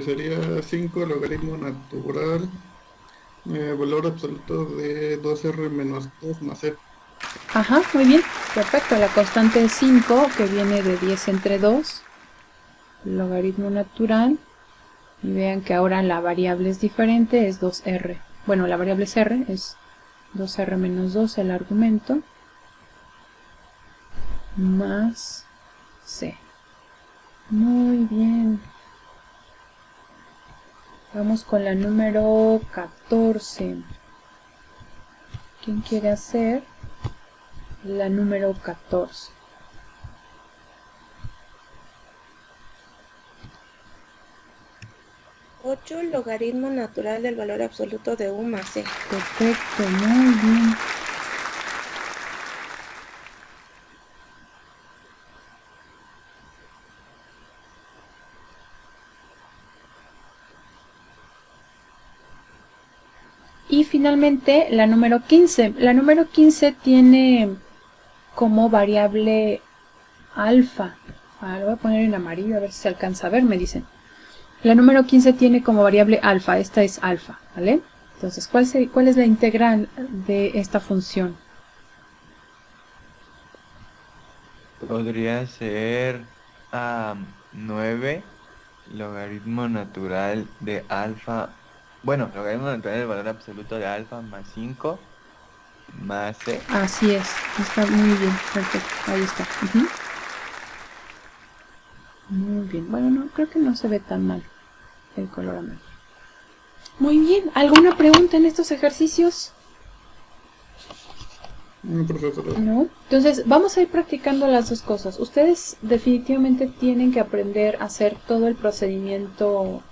Sería 5 logaritmo natural, valor absoluto de 2r menos 2 más c. Ajá, muy bien, perfecto. La constante es 5, que viene de 10 entre 2, logaritmo natural. Y vean que ahora la variable es diferente, es 2r. Bueno, la variable es r, es 2r menos 2 el argumento, más c. Muy bien. Vamos con la número 14. ¿Quién quiere hacer la número 14? Ocho logaritmo natural del valor absoluto de u más c. Perfecto, muy bien. Y finalmente la número 15. La número 15 tiene como variable alfa. Lo voy a poner en amarillo a ver si se alcanza a ver, me dicen. La número 15 tiene como variable alfa. Esta es alfa, ¿vale? Entonces, ¿cuál es la integral de esta función? Podría ser 9 logaritmo natural de alfa. Bueno, logaritmo natural del valor absoluto de alfa más 5 más c. Así es, está muy bien, perfecto, ahí está. Ujú. Muy bien, bueno, no, creo que no se ve tan mal el color amarillo. Muy bien, ¿alguna pregunta en estos ejercicios? No, profesor. ¿No? Entonces, vamos a ir practicando las dos cosas. Ustedes definitivamente tienen que aprender a hacer todo el procedimiento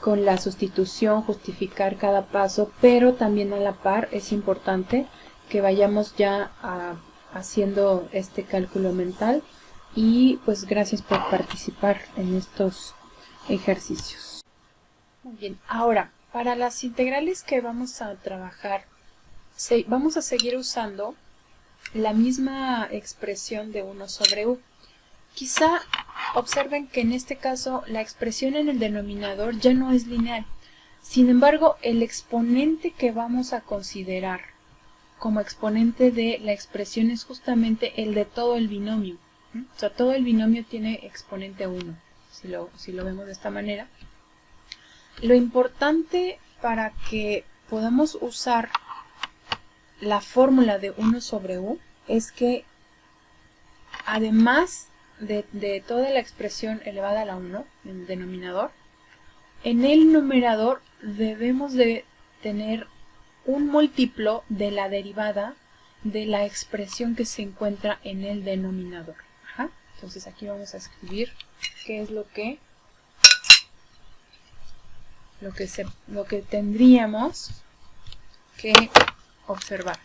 con la sustitución, justificar cada paso, pero también a la par es importante que vayamos ya haciendo este cálculo mental y pues gracias por participar en estos ejercicios. Muy bien, ahora, para las integrales que vamos a trabajar, vamos a seguir usando la misma expresión de 1 sobre u. Quizá observen que en este caso la expresión en el denominador ya no es lineal. Sin embargo, el exponente que vamos a considerar como exponente de la expresión es justamente el de todo el binomio. O sea, todo el binomio tiene exponente 1, si lo vemos de esta manera. Lo importante para que podamos usar la fórmula de 1 sobre u es que además de toda la expresión elevada a la 1 en el denominador, en el numerador debemos de tener un múltiplo de la derivada de la expresión que se encuentra en el denominador. Ajá. Entonces aquí vamos a escribir qué es lo que tendríamos que observar.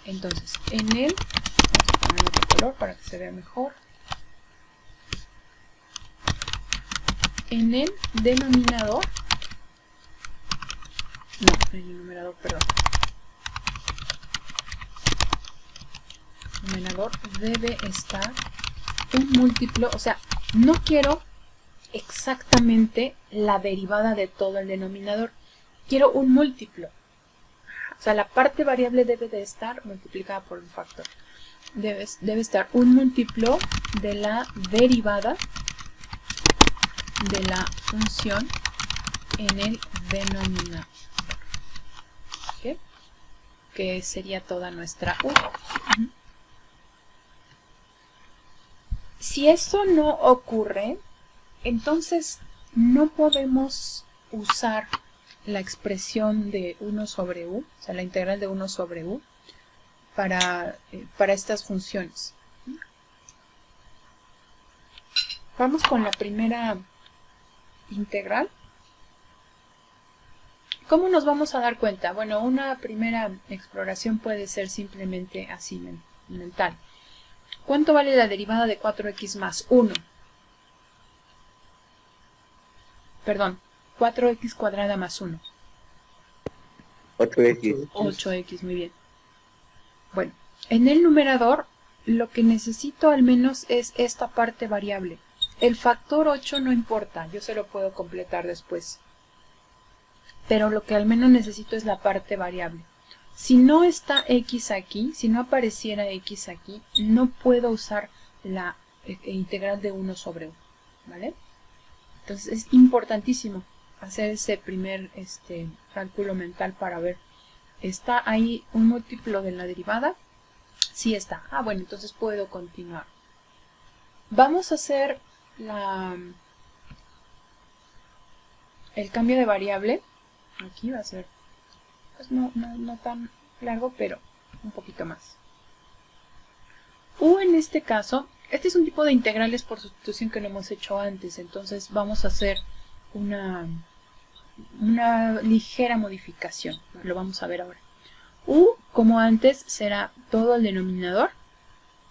Entonces, en el, vamos a poner otro color para que se vea mejor. En el denominador, no, en el numerador, perdón. El numerador debe estar un múltiplo, o sea, no quiero exactamente la derivada de todo el denominador, quiero un múltiplo. O sea, la parte variable debe de estar multiplicada por un factor. Debe estar un múltiplo de la derivada de la función en el denominador. ¿Okay? Que sería toda nuestra u. Si eso no ocurre, entonces no podemos usar la expresión de 1 sobre u, o sea, la integral de 1 sobre u, para estas funciones. Vamos con la primera integral. ¿Cómo nos vamos a dar cuenta? Bueno, una primera exploración puede ser simplemente así, mental. ¿Cuánto vale la derivada de 4x más 1? Perdón, 4x cuadrada más 1. 8x. 8x, muy bien. Bueno, en el numerador lo que necesito al menos es esta parte variable. El factor 8 no importa, yo se lo puedo completar después. Pero lo que al menos necesito es la parte variable. Si no está x aquí, si no apareciera x aquí, no puedo usar la integral de 1 sobre 1, ¿vale? Entonces es importantísimo hacer ese primer cálculo mental para ver, ¿está ahí un múltiplo de la derivada? Sí está. Ah, bueno, entonces puedo continuar. Vamos a hacer el cambio de variable. Aquí va a ser, pues no tan largo, pero un poquito más. U en este caso, este es un tipo de integrales por sustitución que no hemos hecho antes, entonces vamos a hacer una ligera modificación, lo vamos a ver ahora. U, como antes, será todo el denominador,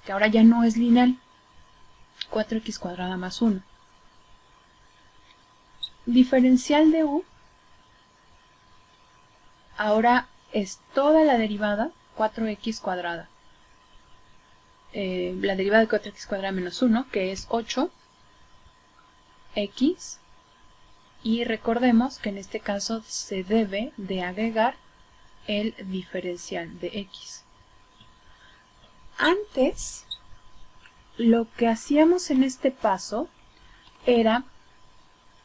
que ahora ya no es lineal, 4x cuadrada más 1. Diferencial de u, ahora es toda la derivada, 4x cuadrada. La derivada de 4x cuadrada menos 1, que es 8x, y recordemos que en este caso se debe de agregar el diferencial de x. Antes, lo que hacíamos en este paso era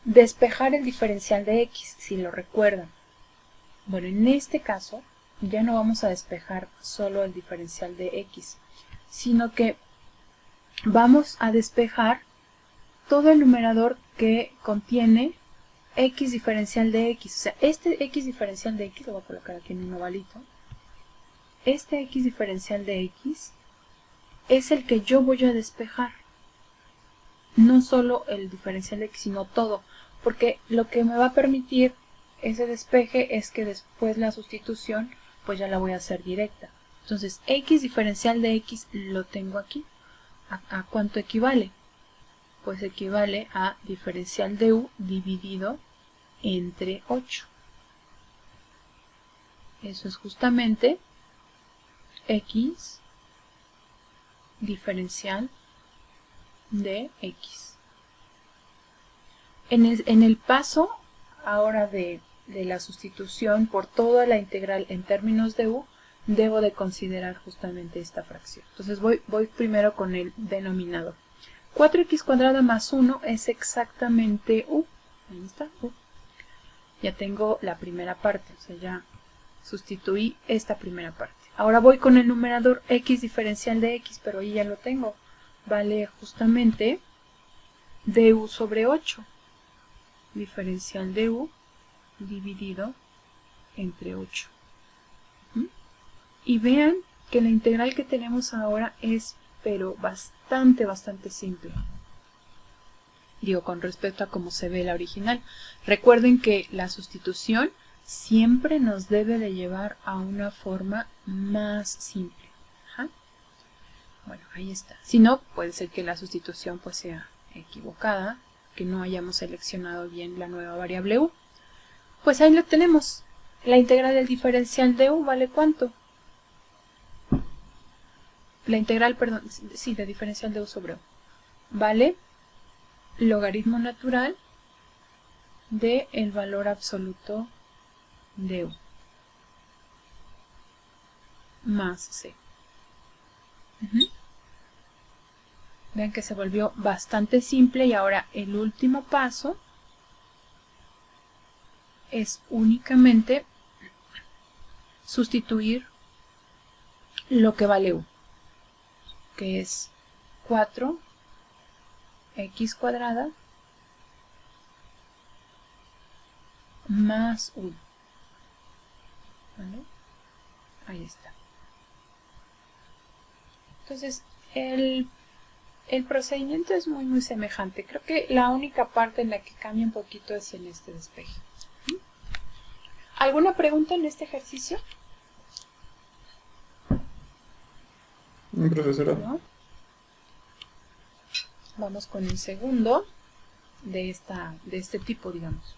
despejar el diferencial de x, si lo recuerdan. Bueno, en este caso ya no vamos a despejar solo el diferencial de x, sino que vamos a despejar todo el numerador que contiene x diferencial de x. O sea, este x diferencial de x, lo voy a colocar aquí en un ovalito, este x diferencial de x es el que yo voy a despejar. No solo el diferencial de x, sino todo. Porque lo que me va a permitir ese despeje es que después la sustitución pues ya la voy a hacer directa. Entonces x diferencial de x lo tengo aquí. ¿A cuánto equivale? Pues equivale a diferencial de u dividido entre 8. Eso es justamente x diferencial de x. En el paso ahora de la sustitución por toda la integral en términos de u, debo de considerar justamente esta fracción. Entonces voy primero con el denominador. 4x cuadrada más 1 es exactamente u. Ahí está, u. Ya tengo la primera parte, o sea, ya sustituí esta primera parte. Ahora voy con el numerador x diferencial de x, pero ahí ya lo tengo. Vale justamente du sobre 8. Diferencial de u dividido entre 8. Y vean que la integral que tenemos ahora es, pero bastante simple. Digo, con respecto a cómo se ve la original. Recuerden que la sustitución siempre nos debe de llevar a una forma más simple. Ajá. Bueno, ahí está. Si no, puede ser que la sustitución pues sea equivocada, que no hayamos seleccionado bien la nueva variable u. Pues ahí lo tenemos. La integral del diferencial de u vale ¿cuánto? La integral, perdón, sí, de diferencial de u sobre u. Vale logaritmo natural de el valor absoluto de u más c. Vean que se volvió bastante simple y ahora el último paso es únicamente sustituir lo que vale u, que es 4x cuadrada más 1. ¿Vale? Ahí está. Entonces, el procedimiento es muy semejante. Creo que la única parte en la que cambia un poquito es en este despeje. ¿Alguna pregunta en este ejercicio? Profesora. ¿No? Vamos con el segundo de este tipo, digamos.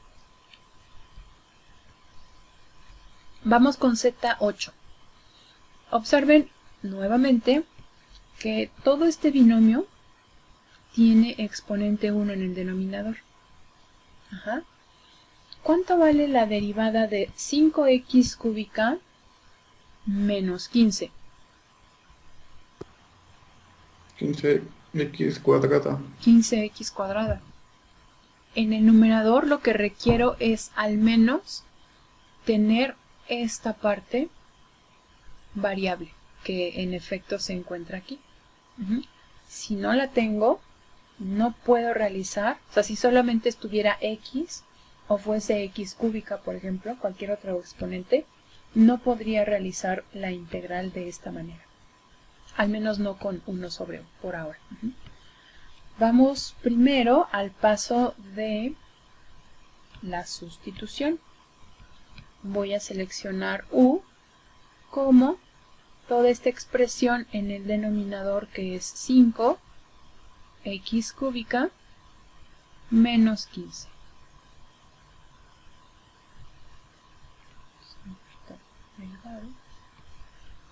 Vamos con Z8. Observen nuevamente que todo este binomio tiene exponente 1 en el denominador. Ajá. ¿Cuánto vale la derivada de 5x cúbica menos 15? 15x cuadrada. 15x cuadrada. En el numerador lo que requiero es al menos tener esta parte variable, que en efecto se encuentra aquí. Si no la tengo, no puedo realizar, o sea, si solamente estuviera x, o fuese x cúbica, por ejemplo, cualquier otro exponente, no podría realizar la integral de esta manera. Al menos no con 1 sobre 1, por ahora. Vamos primero al paso de la sustitución. Voy a seleccionar u como toda esta expresión en el denominador, que es 5x cúbica menos 15.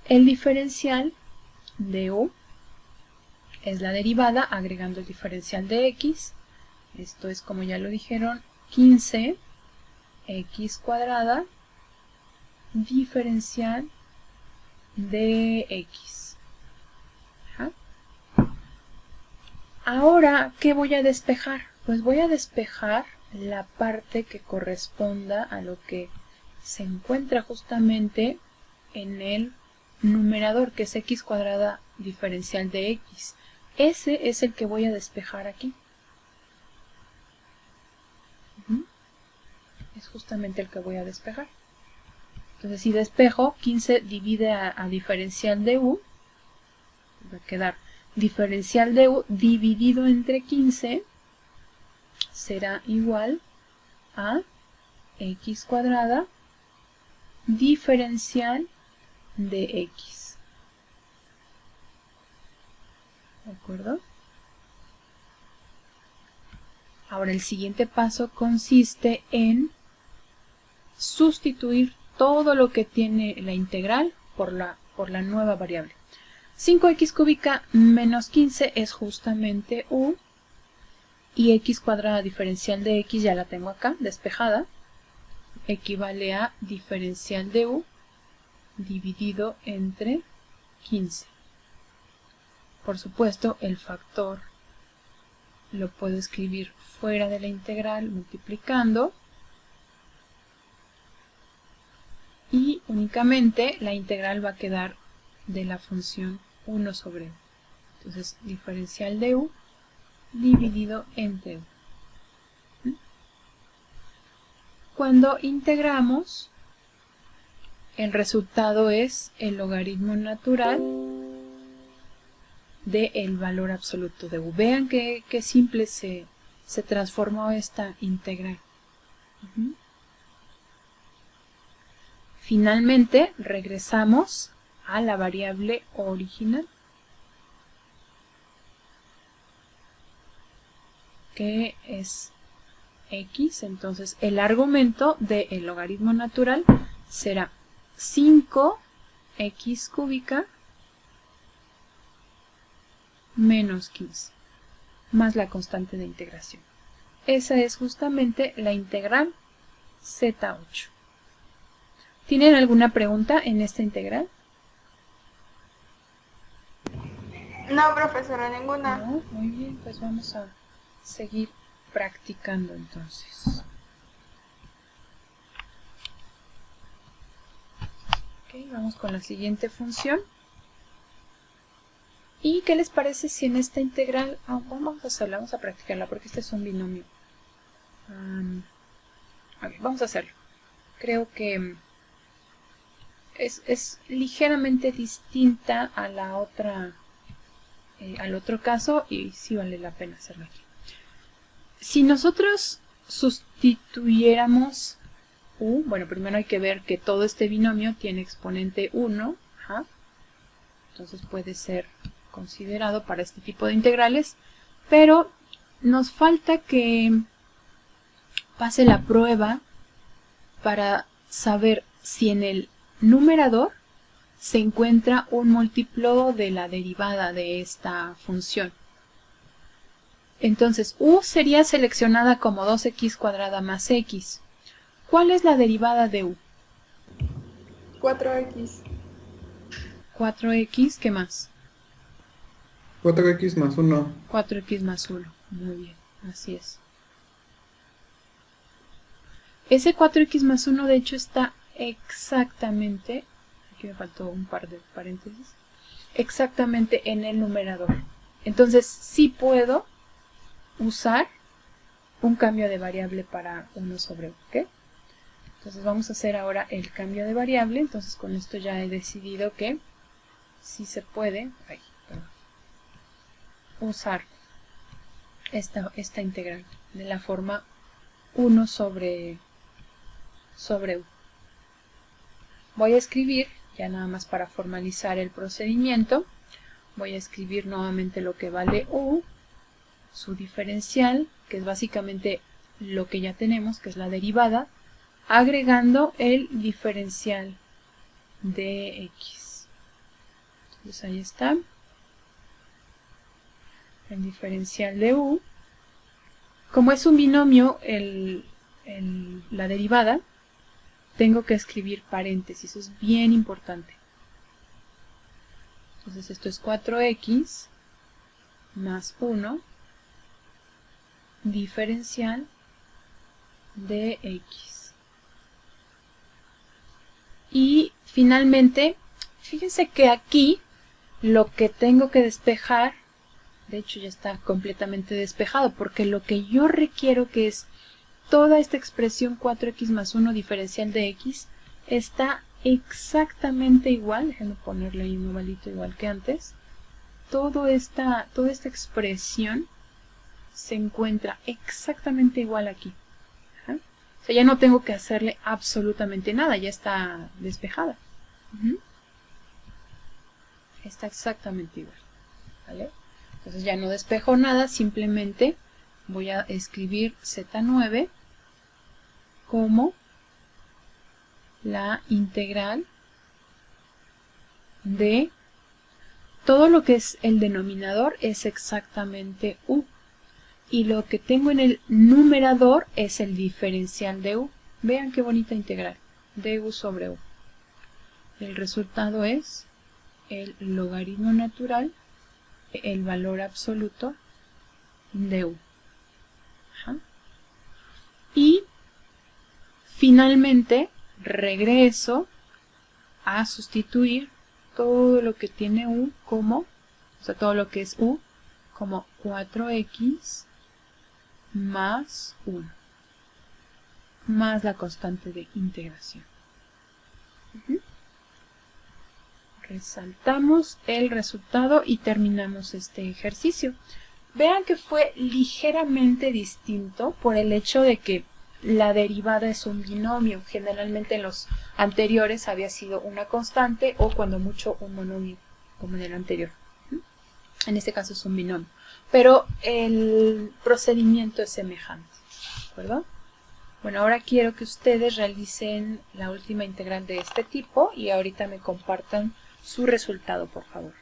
El diferencial de u es la derivada agregando el diferencial de x. Esto es, como ya lo dijeron, 15x cuadrada diferencial de x. Ajá. Ahora, ¿qué voy a despejar? Pues voy a despejar la parte que corresponda a lo que se encuentra justamente en el numerador, que es x cuadrada diferencial de x. Ese es el que voy a despejar aquí. Es justamente el que voy a despejar. Entonces si despejo, 15 divide a diferencial de u, va a quedar diferencial de u dividido entre 15 será igual a x cuadrada diferencial de x. ¿De acuerdo? Ahora el siguiente paso consiste en sustituir todo lo que tiene la integral por la nueva variable. 5x cúbica menos 15 es justamente u, y x cuadrada diferencial de x ya la tengo acá, despejada, equivale a diferencial de u dividido entre 15. Por supuesto, el factor lo puedo escribir fuera de la integral multiplicando, y únicamente la integral va a quedar de la función 1 sobre u. Entonces, diferencial de u dividido entre u. Cuando integramos, el resultado es el logaritmo natural del valor absoluto de u. Vean qué simple se transformó esta integral. Finalmente, regresamos a la variable original, que es x. Entonces, el argumento del logaritmo natural será 5x cúbica menos 15, más la constante de integración. Esa es justamente la integral z8. ¿Tienen alguna pregunta en esta integral? No, profesora, ninguna. No, muy bien, pues vamos a seguir practicando entonces. Ok, vamos con la siguiente función. ¿Y qué les parece si en esta integral, vamos a hacerla, vamos a practicarla porque este es un binomio? Vamos a hacerlo. Creo que es ligeramente distinta a la otra, al otro caso, y sí vale la pena hacerlo aquí. Si nosotros sustituyéramos u, bueno, primero hay que ver que todo este binomio tiene exponente 1, entonces puede ser considerado para este tipo de integrales, pero nos falta que pase la prueba para saber si en el numerador se encuentra un múltiplo de la derivada de esta función. Entonces, u sería seleccionada como 2x cuadrada más x. ¿Cuál es la derivada de u? 4x. 4x, ¿qué más? 4x más 1. 4x más 1. Muy bien, así es. Ese 4x más 1 de hecho está exactamente, aquí me faltó un par de paréntesis, exactamente en el numerador. Entonces sí puedo usar un cambio de variable para 1 sobre 1, ¿ok? Entonces vamos a hacer ahora el cambio de variable. Entonces con esto ya he decidido que sí se puede usar esta integral de la forma 1 sobre u. Voy a escribir, ya nada más para formalizar el procedimiento, voy a escribir nuevamente lo que vale u, su diferencial, que es básicamente lo que ya tenemos, que es la derivada, agregando el diferencial de x. Entonces ahí está. El diferencial de u. Como es un binomio, la derivada, tengo que escribir paréntesis. Eso es bien importante. Entonces esto es 4x más 1 diferencial de x. Y finalmente, fíjense que aquí lo que tengo que despejar, de hecho ya está completamente despejado, porque lo que yo requiero, que es toda esta expresión 4x más 1 diferencial de x, está exactamente igual, déjenme ponerle ahí un ovalito igual que antes. Toda esta expresión se encuentra exactamente igual aquí. Ajá. O sea, ya no tengo que hacerle absolutamente nada, ya está despejada. Está exactamente igual. ¿Vale? Entonces ya no despejo nada, simplemente voy a escribir Z9 como la integral de todo lo que es el denominador es exactamente u. Y lo que tengo en el numerador es el diferencial de u. Vean qué bonita integral. Du sobre u. El resultado es el logaritmo natural, el valor absoluto de u. Ajá. Y finalmente regreso a sustituir todo lo que tiene u como, o sea, todo lo que es u como 4x más 1 más la constante de integración. Resaltamos el resultado y terminamos este ejercicio. Vean que fue ligeramente distinto por el hecho de que la derivada es un binomio. Generalmente en los anteriores había sido una constante o cuando mucho un monomio, como en el anterior. En este caso es un binomio. Pero el procedimiento es semejante. ¿De acuerdo? Bueno, ahora quiero que ustedes realicen la última integral de este tipo y ahorita me compartan su resultado, por favor.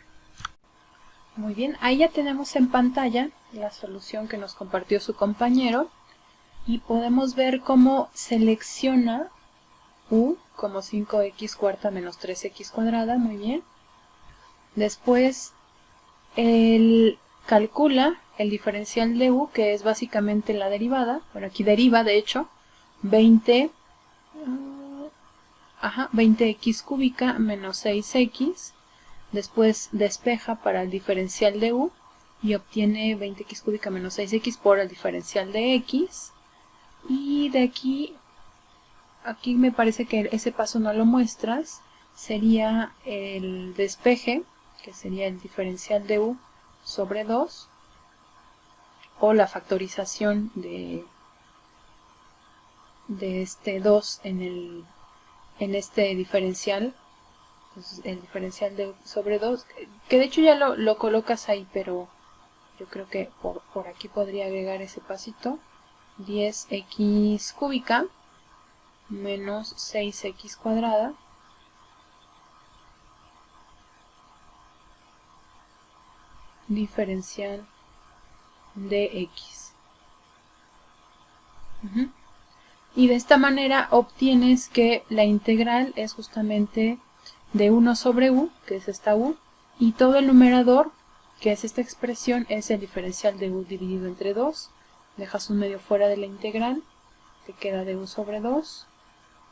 Muy bien, ahí ya tenemos en pantalla la solución que nos compartió su compañero y podemos ver cómo selecciona u como 5x cuarta menos 3x cuadrada, muy bien. Después él calcula el diferencial de u, que es básicamente la derivada. Bueno, aquí deriva, de hecho, 20x cúbica menos 6x. Después despeja para el diferencial de u y obtiene 20x cúbica menos 6x por el diferencial de x. Y de aquí me parece que ese paso no lo muestras. Sería el despeje, que sería el diferencial de u sobre 2, o la factorización de este 2 en este diferencial. Entonces, el diferencial de u sobre 2, que de hecho ya lo colocas ahí, pero yo creo que por aquí podría agregar ese pasito. 10x cúbica menos 6x cuadrada diferencial de x. Y de esta manera obtienes que la integral es justamente de 1 sobre u, que es esta u, y todo el numerador, que es esta expresión, es el diferencial de u dividido entre 2. Dejas un medio fuera de la integral, te queda de u sobre 2,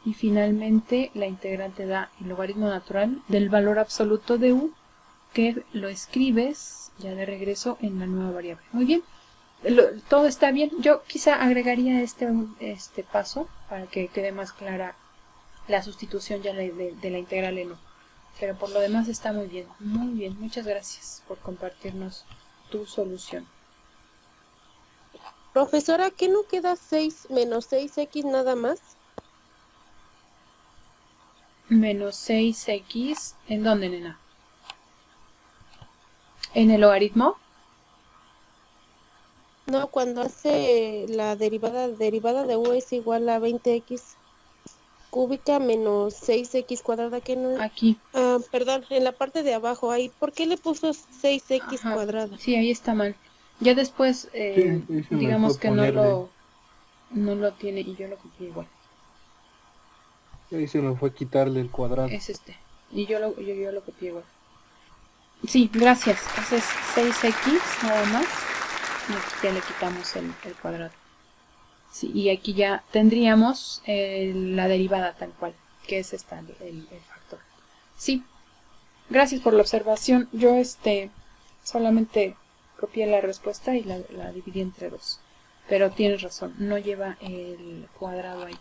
y finalmente la integral te da el logaritmo natural del valor absoluto de u, que lo escribes ya de regreso en la nueva variable. Muy bien, todo está bien. Yo quizá agregaría este paso para que quede más clara la sustitución ya de la integral en u. Pero por lo demás está muy bien. Muy bien, muchas gracias por compartirnos tu solución. Profesora, ¿qué no queda 6 menos 6x nada más? Menos 6x, ¿en dónde, nena? ¿En el logaritmo? No, cuando hace la derivada de u es igual a 20x cúbica menos 6x cuadrada, que no es... Aquí. Perdón, en la parte de abajo, ahí, ¿por qué le puso 6x Ajá. cuadrada? Sí, ahí está mal. Ya después, digamos que no lo tiene y yo lo copié igual. Ahí se me fue quitarle el cuadrado. Es este. Y yo lo copié igual. Sí, gracias. Ese es 6x nada más. Y aquí ya le quitamos el cuadrado. Sí, y aquí ya tendríamos la derivada tal cual, que es esta, el factor. Sí, gracias por la observación. Yo solamente copié la respuesta y la dividí entre 2. Pero tienes razón, no lleva el cuadrado ahí.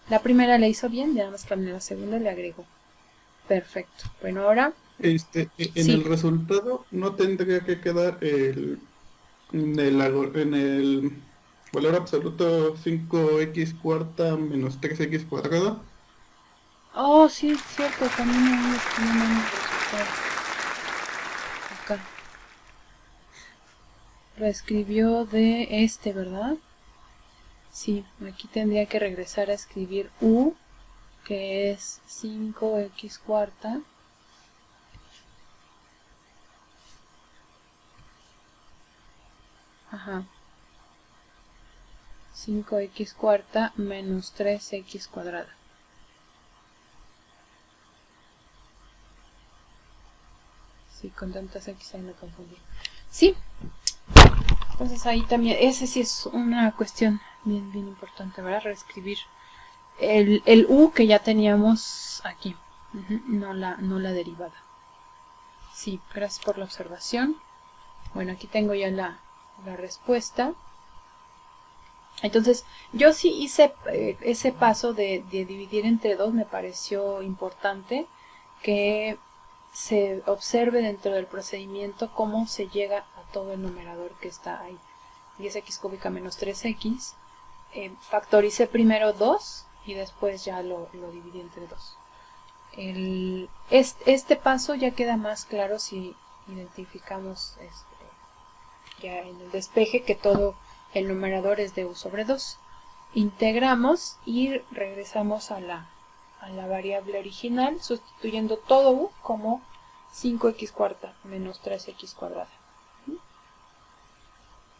La primera la hizo bien, ya nada más cambié la segunda y le agrego. Perfecto. Bueno, ahora... En Sí. el resultado no tendría que quedar en el valor absoluto 5x cuarta menos 3x cuadrada. Oh, sí, es cierto, también ahí estoy viendo el resultado. Acá. Reescribió de este, ¿verdad? Sí, aquí tendría que regresar a escribir u, que es 5x cuarta. Ajá. 5x cuarta menos 3x cuadrada. Sí, con tantas x ahí me confundí. Sí. Entonces ahí también, ese sí es una cuestión bien importante, ¿verdad? Reescribir el u que ya teníamos aquí. No la derivada. Sí, gracias por la observación. Bueno, aquí tengo ya la respuesta. Entonces, yo sí hice ese paso de dividir entre 2, me pareció importante que se observe dentro del procedimiento cómo se llega a todo el numerador que está ahí. 10x cúbica menos 3x. Factoricé primero 2 y después ya lo dividí entre 2. Este paso ya queda más claro si identificamos ya en el despeje que todo el numerador es de u sobre 2. Integramos y regresamos a la variable original, sustituyendo todo u como 5x cuarta menos 3x cuadrada.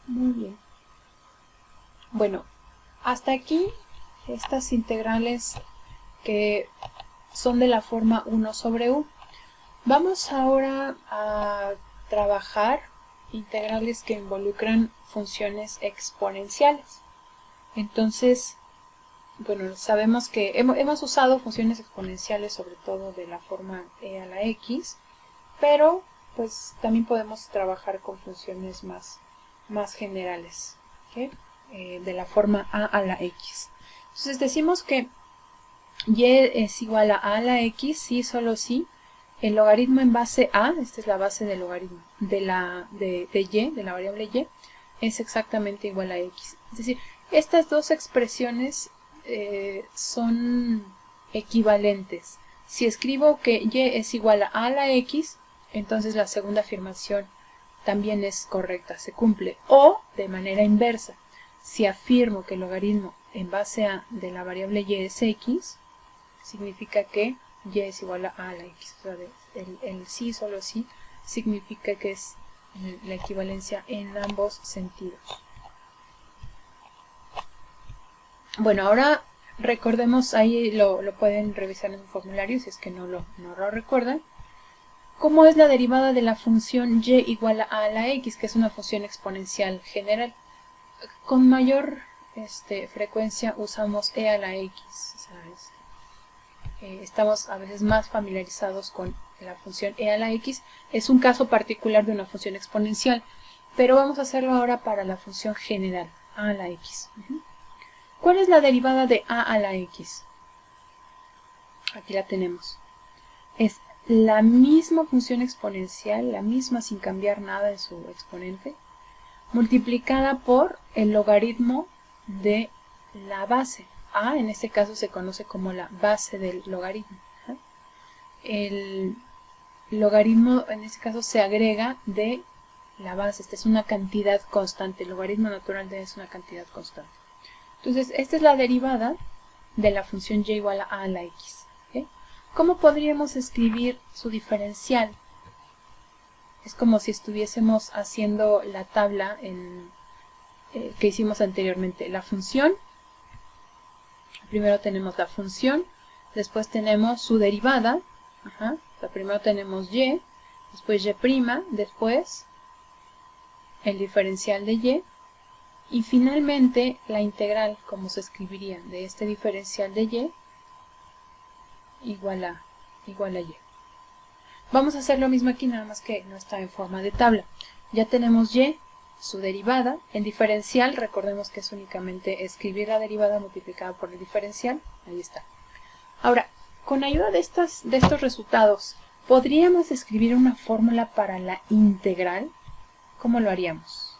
Muy bien. Bueno, hasta aquí estas integrales que son de la forma 1 sobre u. Vamos ahora a trabajar integrales que involucran funciones exponenciales. Entonces, bueno, sabemos que hemos usado funciones exponenciales sobre todo de la forma e a la x, pero pues también podemos trabajar con funciones más generales, ¿okay? De la forma a la x. Entonces decimos que y es igual a la x si solo si el logaritmo en base a, esta es la base del logaritmo, de y, de la variable y, es exactamente igual a x. Es decir, estas dos expresiones son equivalentes. Si escribo que y es igual a la x, entonces la segunda afirmación también es correcta, se cumple. O, de manera inversa, si afirmo que el logaritmo en base a de la variable y es x, significa que y es igual a la x. O sea, el sí, solo sí, significa que es la equivalencia en ambos sentidos. Bueno, ahora recordemos, ahí lo pueden revisar en un formulario si es que no lo recuerdan. ¿Cómo es la derivada de la función y igual a la x, que es una función exponencial general? Con mayor frecuencia usamos e a la x. O sea, estamos a veces más familiarizados con la función e a la x. Es un caso particular de una función exponencial, pero vamos a hacerlo ahora para la función general, a la x. ¿Cuál es la derivada de a la x? Aquí la tenemos. Es la misma función exponencial, la misma sin cambiar nada en su exponente, multiplicada por el logaritmo de la base. A en este caso se conoce como la base del logaritmo. El logaritmo en este caso se agrega de la base. Esta es una cantidad constante. El logaritmo natural de es una cantidad constante. Entonces, esta es la derivada de la función y igual a la x. ¿Okay? ¿Cómo podríamos escribir su diferencial? Es como si estuviésemos haciendo la tabla que hicimos anteriormente. La función, primero tenemos la función, después tenemos su derivada, o sea, primero tenemos y, después y', después el diferencial de y finalmente la integral, como se escribiría, de este diferencial de y igual a y. Vamos a hacer lo mismo aquí, nada más que no está en forma de tabla. Ya tenemos y, su derivada. En diferencial, recordemos que es únicamente escribir la derivada multiplicada por el diferencial. Ahí está. Ahora, con ayuda de estos resultados, ¿podríamos escribir una fórmula para la integral? ¿Cómo lo haríamos?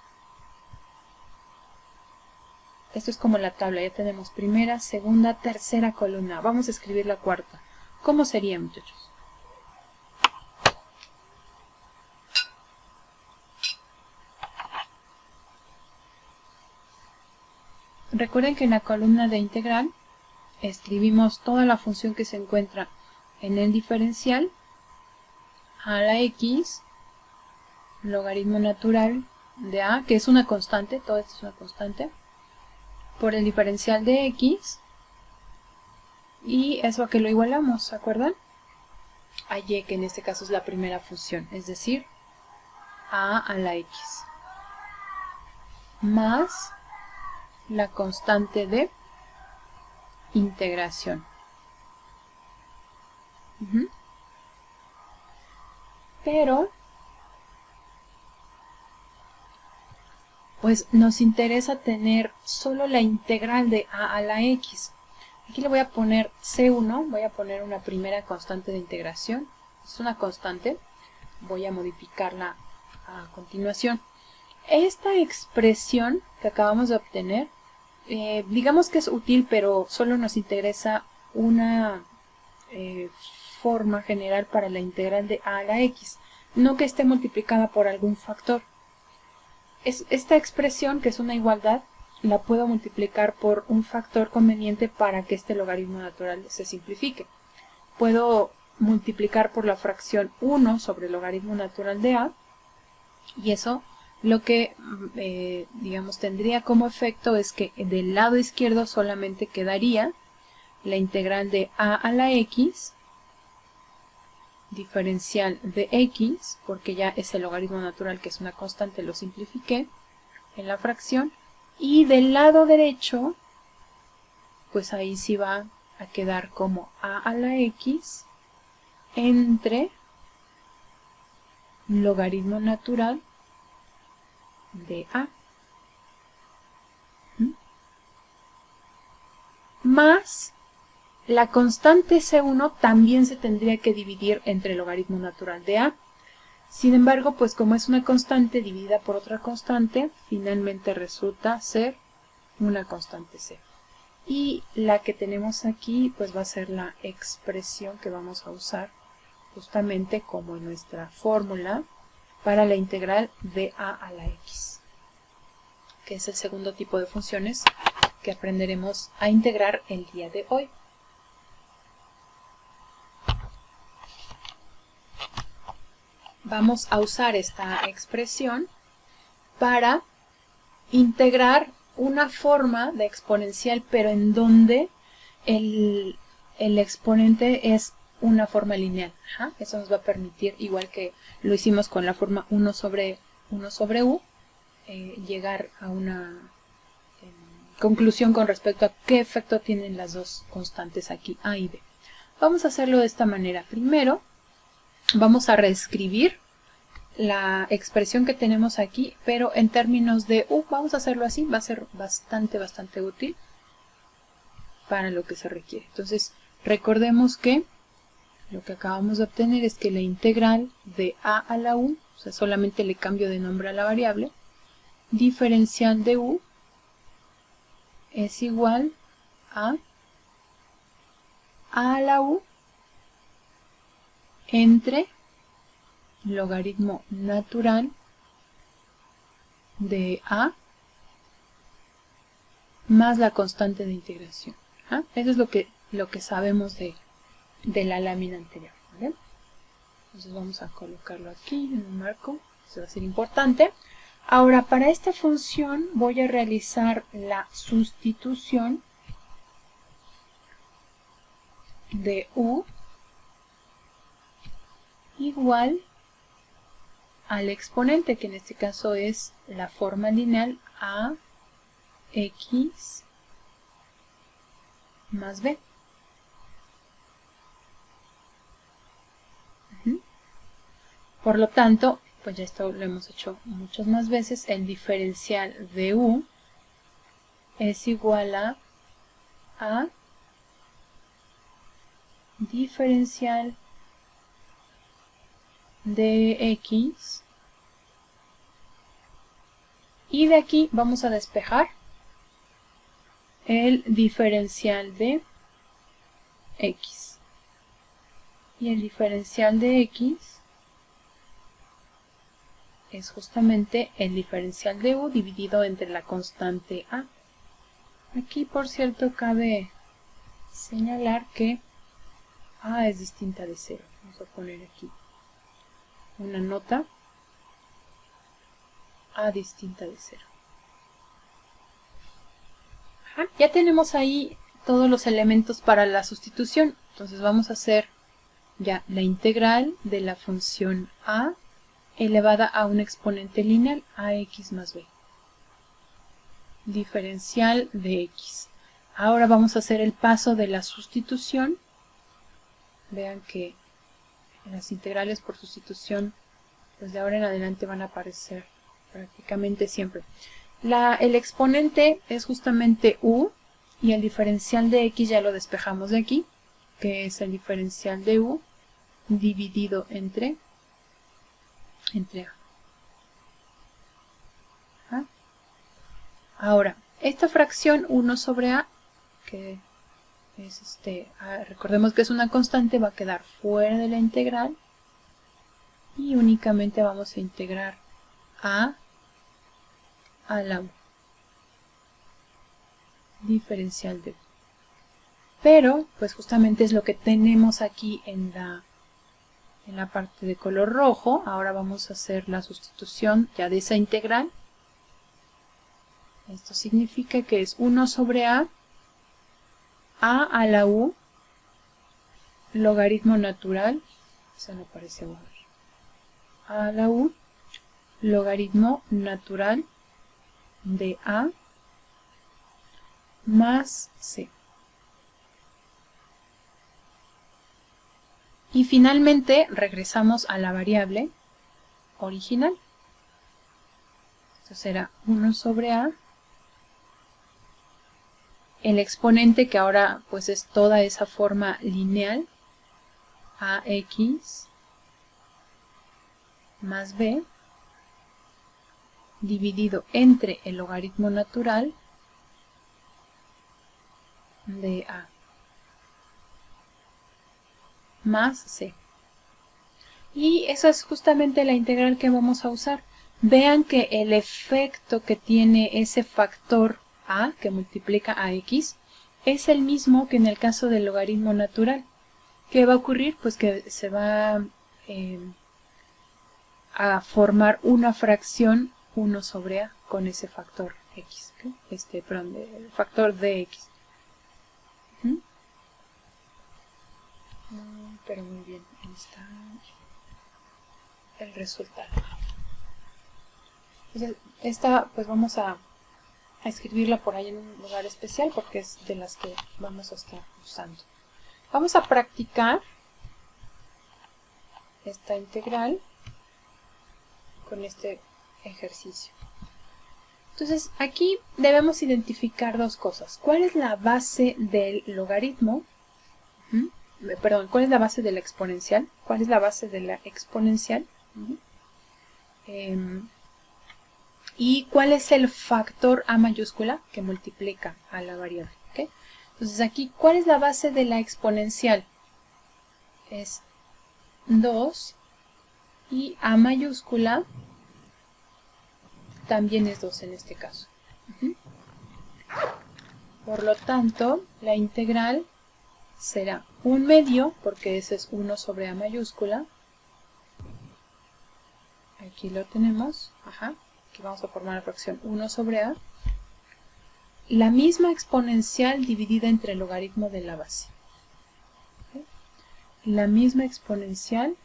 Esto es como la tabla. Ya tenemos primera, segunda, tercera columna. Vamos a escribir la cuarta. ¿Cómo sería, muchachos? Recuerden que en la columna de integral escribimos toda la función que se encuentra en el diferencial a la x, logaritmo natural de a, que es una constante, todo esto es una constante, por el diferencial de x, y eso a que lo igualamos, ¿se acuerdan? A y, que en este caso es la primera función, es decir, a la x, más la constante de integración. Pero, pues nos interesa tener solo la integral de a la x. Aquí le voy a poner C1, voy a poner una primera constante de integración. Es una constante, voy a modificarla a continuación. Esta expresión que acabamos de obtener, digamos que es útil, pero solo nos interesa una forma general para la integral de a la x, no que esté multiplicada por algún factor. Esta expresión, que es una igualdad, la puedo multiplicar por un factor conveniente para que este logaritmo natural se simplifique. Puedo multiplicar por la fracción 1 sobre el logaritmo natural de a, y eso lo que, digamos, tendría como efecto es que del lado izquierdo solamente quedaría la integral de a la x, diferencial de x, porque ya es el logaritmo natural, que es una constante, lo simplifiqué en la fracción, y del lado derecho, pues ahí sí va a quedar como a la x entre logaritmo natural de a más la constante C1 también se tendría que dividir entre el logaritmo natural de a. Sin embargo, pues como es una constante dividida por otra constante, finalmente resulta ser una constante C. Y la que tenemos aquí pues va a ser la expresión que vamos a usar justamente como en nuestra fórmula para la integral de a la x, que es el segundo tipo de funciones que aprenderemos a integrar el día de hoy. Vamos a usar esta expresión para integrar una forma de exponencial, pero en donde el exponente es una forma lineal. Eso nos va a permitir, igual que lo hicimos con la forma 1 sobre u, llegar a una conclusión con respecto a qué efecto tienen las dos constantes aquí, a y b. Vamos a hacerlo de esta manera. Primero, vamos a reescribir la expresión que tenemos aquí, pero en términos de u. Vamos a hacerlo así, va a ser bastante útil para lo que se requiere. Entonces, recordemos que lo que acabamos de obtener es que la integral de a la u, o sea, solamente le cambio de nombre a la variable, diferencial de u es igual a la u entre logaritmo natural de a más la constante de integración. Eso es lo que sabemos de la lámina anterior, ¿vale? Entonces vamos a colocarlo aquí en un marco, eso va a ser importante. Ahora, para esta función voy a realizar la sustitución de u igual al exponente, que en este caso es la forma lineal a x más b. Por lo tanto, pues ya esto lo hemos hecho muchas más veces, el diferencial de u es igual a diferencial de x, y de aquí vamos a despejar el diferencial de x, y el diferencial de x es justamente el diferencial de u dividido entre la constante a. Aquí, por cierto, cabe señalar que a es distinta de 0. Vamos a poner aquí una nota, a distinta de 0. Ya tenemos ahí todos los elementos para la sustitución. Entonces vamos a hacer ya la integral de la función a elevada a un exponente lineal, ax más b. Diferencial de x. Ahora vamos a hacer el paso de la sustitución. Vean que las integrales por sustitución, pues de ahora en adelante van a aparecer prácticamente siempre. El exponente es justamente u, y el diferencial de x ya lo despejamos de aquí, que es el diferencial de u dividido entre a. Ahora, esta fracción 1 sobre a, que es recordemos que es una constante, va a quedar fuera de la integral, y únicamente vamos a integrar a la u, diferencial de u. Pero, pues justamente es lo que tenemos aquí en la parte de color rojo. Ahora vamos a hacer la sustitución ya de esa integral. Esto significa que es 1 sobre a la u, logaritmo natural, se me parece borrar, a la u, logaritmo natural de a más c. Y finalmente regresamos a la variable original. Esto será 1 sobre a, el exponente que ahora pues es toda esa forma lineal, ax más b, dividido entre el logaritmo natural de a más c. Y esa es justamente la integral que vamos a usar. Vean que el efecto que tiene ese factor a, que multiplica a x, es el mismo que en el caso del logaritmo natural. ¿Qué va a ocurrir? Pues que se va a formar una fracción 1 sobre a con ese factor x, ¿okay? Perdón, el factor de x. Pero muy bien, ahí está el resultado. Entonces, esta pues vamos a escribirla por ahí en un lugar especial porque es de las que vamos a estar usando. Vamos a practicar esta integral con este ejercicio. Entonces aquí debemos identificar dos cosas. ¿Cuál es la base del logaritmo? Perdón, ¿cuál es la base de la exponencial? ¿Cuál es la base de la exponencial? ¿Y cuál es el factor a mayúscula que multiplica a la variable? ¿Okay? Entonces aquí, ¿cuál es la base de la exponencial? Es 2 y a mayúscula también es 2 en este caso. Por lo tanto, la integral será 1 medio, porque ese es 1 sobre a mayúscula. Aquí lo tenemos. Aquí vamos a formar la fracción 1 sobre a. La misma exponencial dividida entre el logaritmo de la base. ¿Okay? La misma exponencial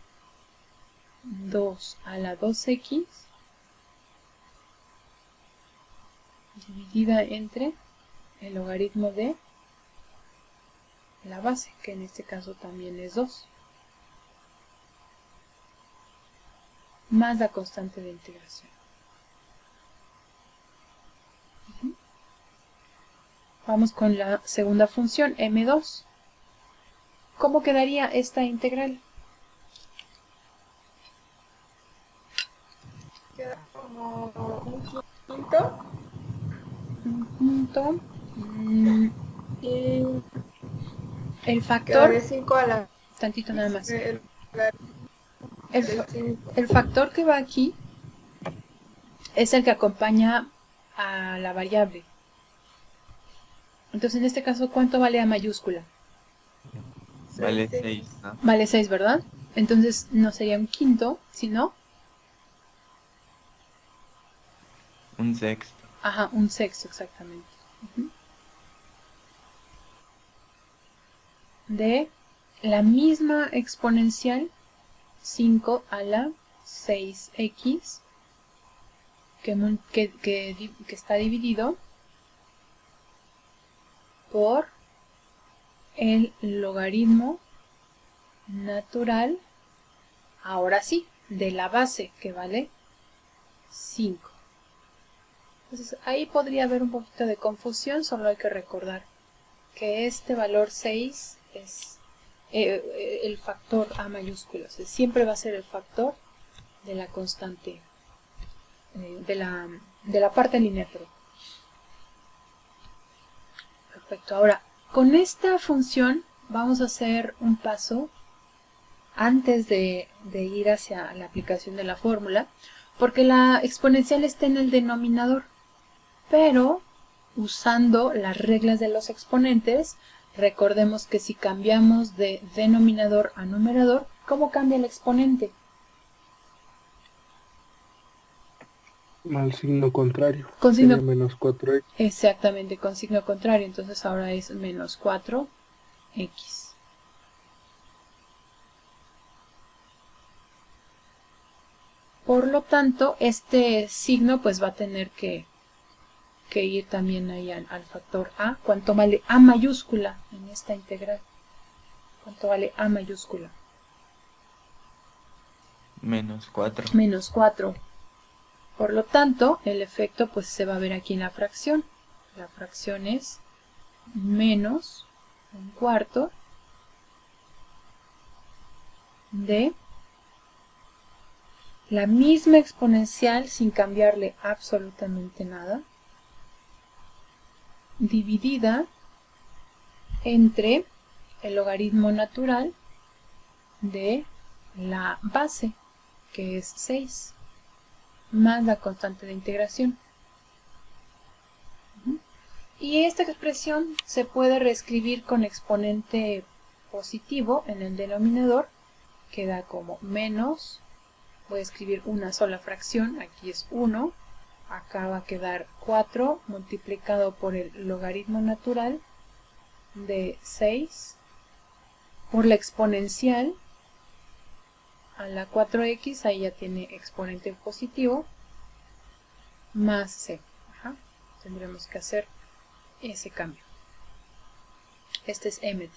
2 a la 2x dividida entre el logaritmo de la base, que en este caso también es 2. más la constante de integración. Vamos con la segunda función, m2. ¿Cómo quedaría esta integral? Queda como un quinto. Un punto. Y El queda factor, de 5 a la... tantito nada más. El, El factor que va aquí es el que acompaña a la variable. Entonces, en este caso, ¿cuánto vale A mayúscula? Vale 6, ¿no? Vale 6, ¿verdad? Entonces, no sería un quinto, sino, Un sexto. ajá, un sexto exactamente. De la misma exponencial 5 a la 6x que está dividido por el logaritmo natural, ahora sí, de la base, que vale 5. Entonces ahí podría haber un poquito de confusión, solo hay que recordar que este valor 6 es el factor A mayúsculo, o sea, siempre va a ser el factor de la constante, de la parte lineal. Perfecto, ahora con esta función vamos a hacer un paso antes de ir hacia la aplicación de la fórmula, porque la exponencial está en el denominador, pero usando las reglas de los exponentes, recordemos que si cambiamos de denominador a numerador, ¿cómo cambia el exponente? Al signo contrario. Con signo- Sería menos 4x. Exactamente, con signo contrario, entonces ahora es menos 4x. Por lo tanto, este signo pues va a tener que ir también ahí al factor A. ¿Cuánto vale A mayúscula en esta integral? ¿Cuánto vale A mayúscula? Menos 4. Menos 4. Por lo tanto, el efecto pues se va a ver aquí en la fracción. La fracción es menos un cuarto de la misma exponencial sin cambiarle absolutamente nada, dividida entre el logaritmo natural de la base, que es 6, más la constante de integración. Y esta expresión se puede reescribir con exponente positivo en el denominador, queda como menos, voy a escribir una sola fracción, aquí es 1, acá va a quedar 4 multiplicado por el logaritmo natural de 6 por la exponencial a la 4x, ahí ya tiene exponente positivo, más c. Ajá. Tendremos que hacer ese cambio. Este es m3.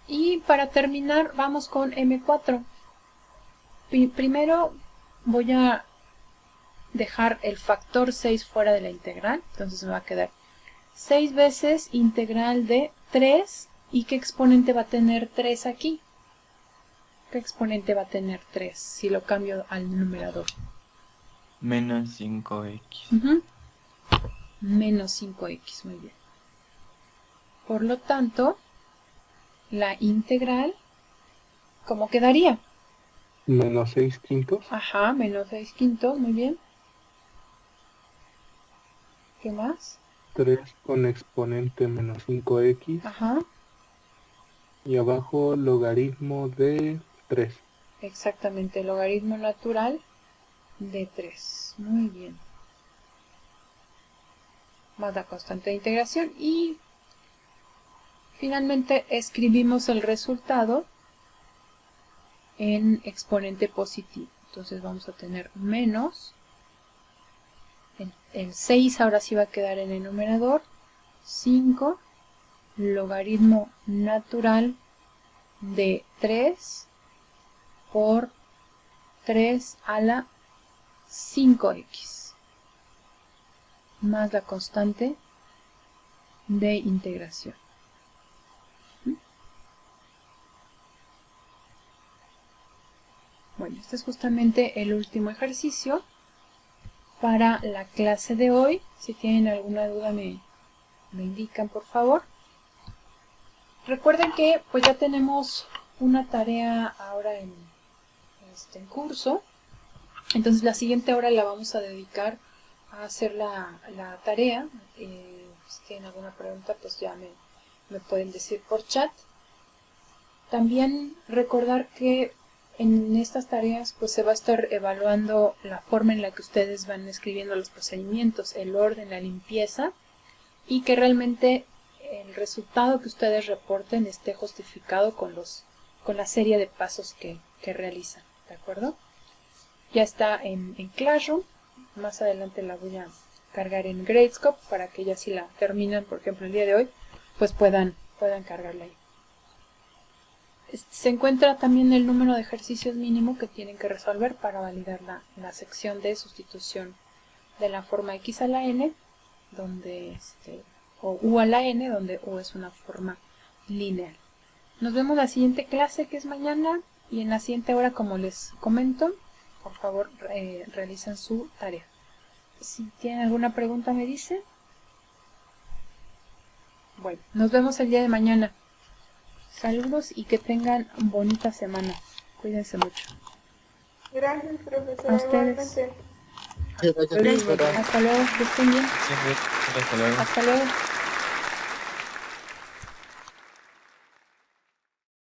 Y para terminar vamos con m4. Primero voy a dejar el factor 6 fuera de la integral, entonces me va a quedar 6 veces integral de 3. ¿Y qué exponente va a tener 3 aquí? ¿Qué exponente va a tener 3 si lo cambio al numerador? Menos 5x. Menos 5x, muy bien. Por lo tanto, la integral, ¿cómo quedaría? Menos 6 quintos. Ajá, menos 6 quintos, muy bien. ¿Qué más? 3 con exponente menos 5x. Ajá, Y abajo logaritmo de 3. exactamente, el logaritmo natural de 3. Muy bien. Más la constante de integración y finalmente escribimos el resultado en exponente positivo. Entonces vamos a tener menos, el 6 ahora sí va a quedar en el numerador, 5 logaritmo natural de 3 por 3 a la 5x más la constante de integración. Bueno, este es justamente el último ejercicio para la clase de hoy. Si tienen alguna duda me indican, por favor. Recuerden que pues ya tenemos una tarea ahora en curso. Entonces la siguiente hora la vamos a dedicar a hacer la tarea. Si tienen alguna pregunta, pues ya me pueden decir por chat. También recordar que en estas tareas pues se va a estar evaluando la forma en la que ustedes van escribiendo los procedimientos, el orden, la limpieza, y que realmente el resultado que ustedes reporten esté justificado con la serie de pasos que realizan, ¿de acuerdo? Ya está en Classroom. Más adelante la voy a cargar en Gradescope para que ya si la terminan, por ejemplo, el día de hoy, pues puedan cargarla ahí. Se encuentra también el número de ejercicios mínimo que tienen que resolver para validar la sección de sustitución de la forma x a la n, donde o u a la n, donde u es una forma lineal. Nos vemos la siguiente clase, que es mañana, y en la siguiente hora, como les comento, por favor realicen su tarea. Si tienen alguna pregunta me dicen. Bueno, nos vemos el día de mañana. Saludos y que tengan bonita semana. Cuídense mucho. Gracias, profesora. A ustedes. Igualmente. Hasta luego, que estén bien. Sí, hasta luego. Hasta luego.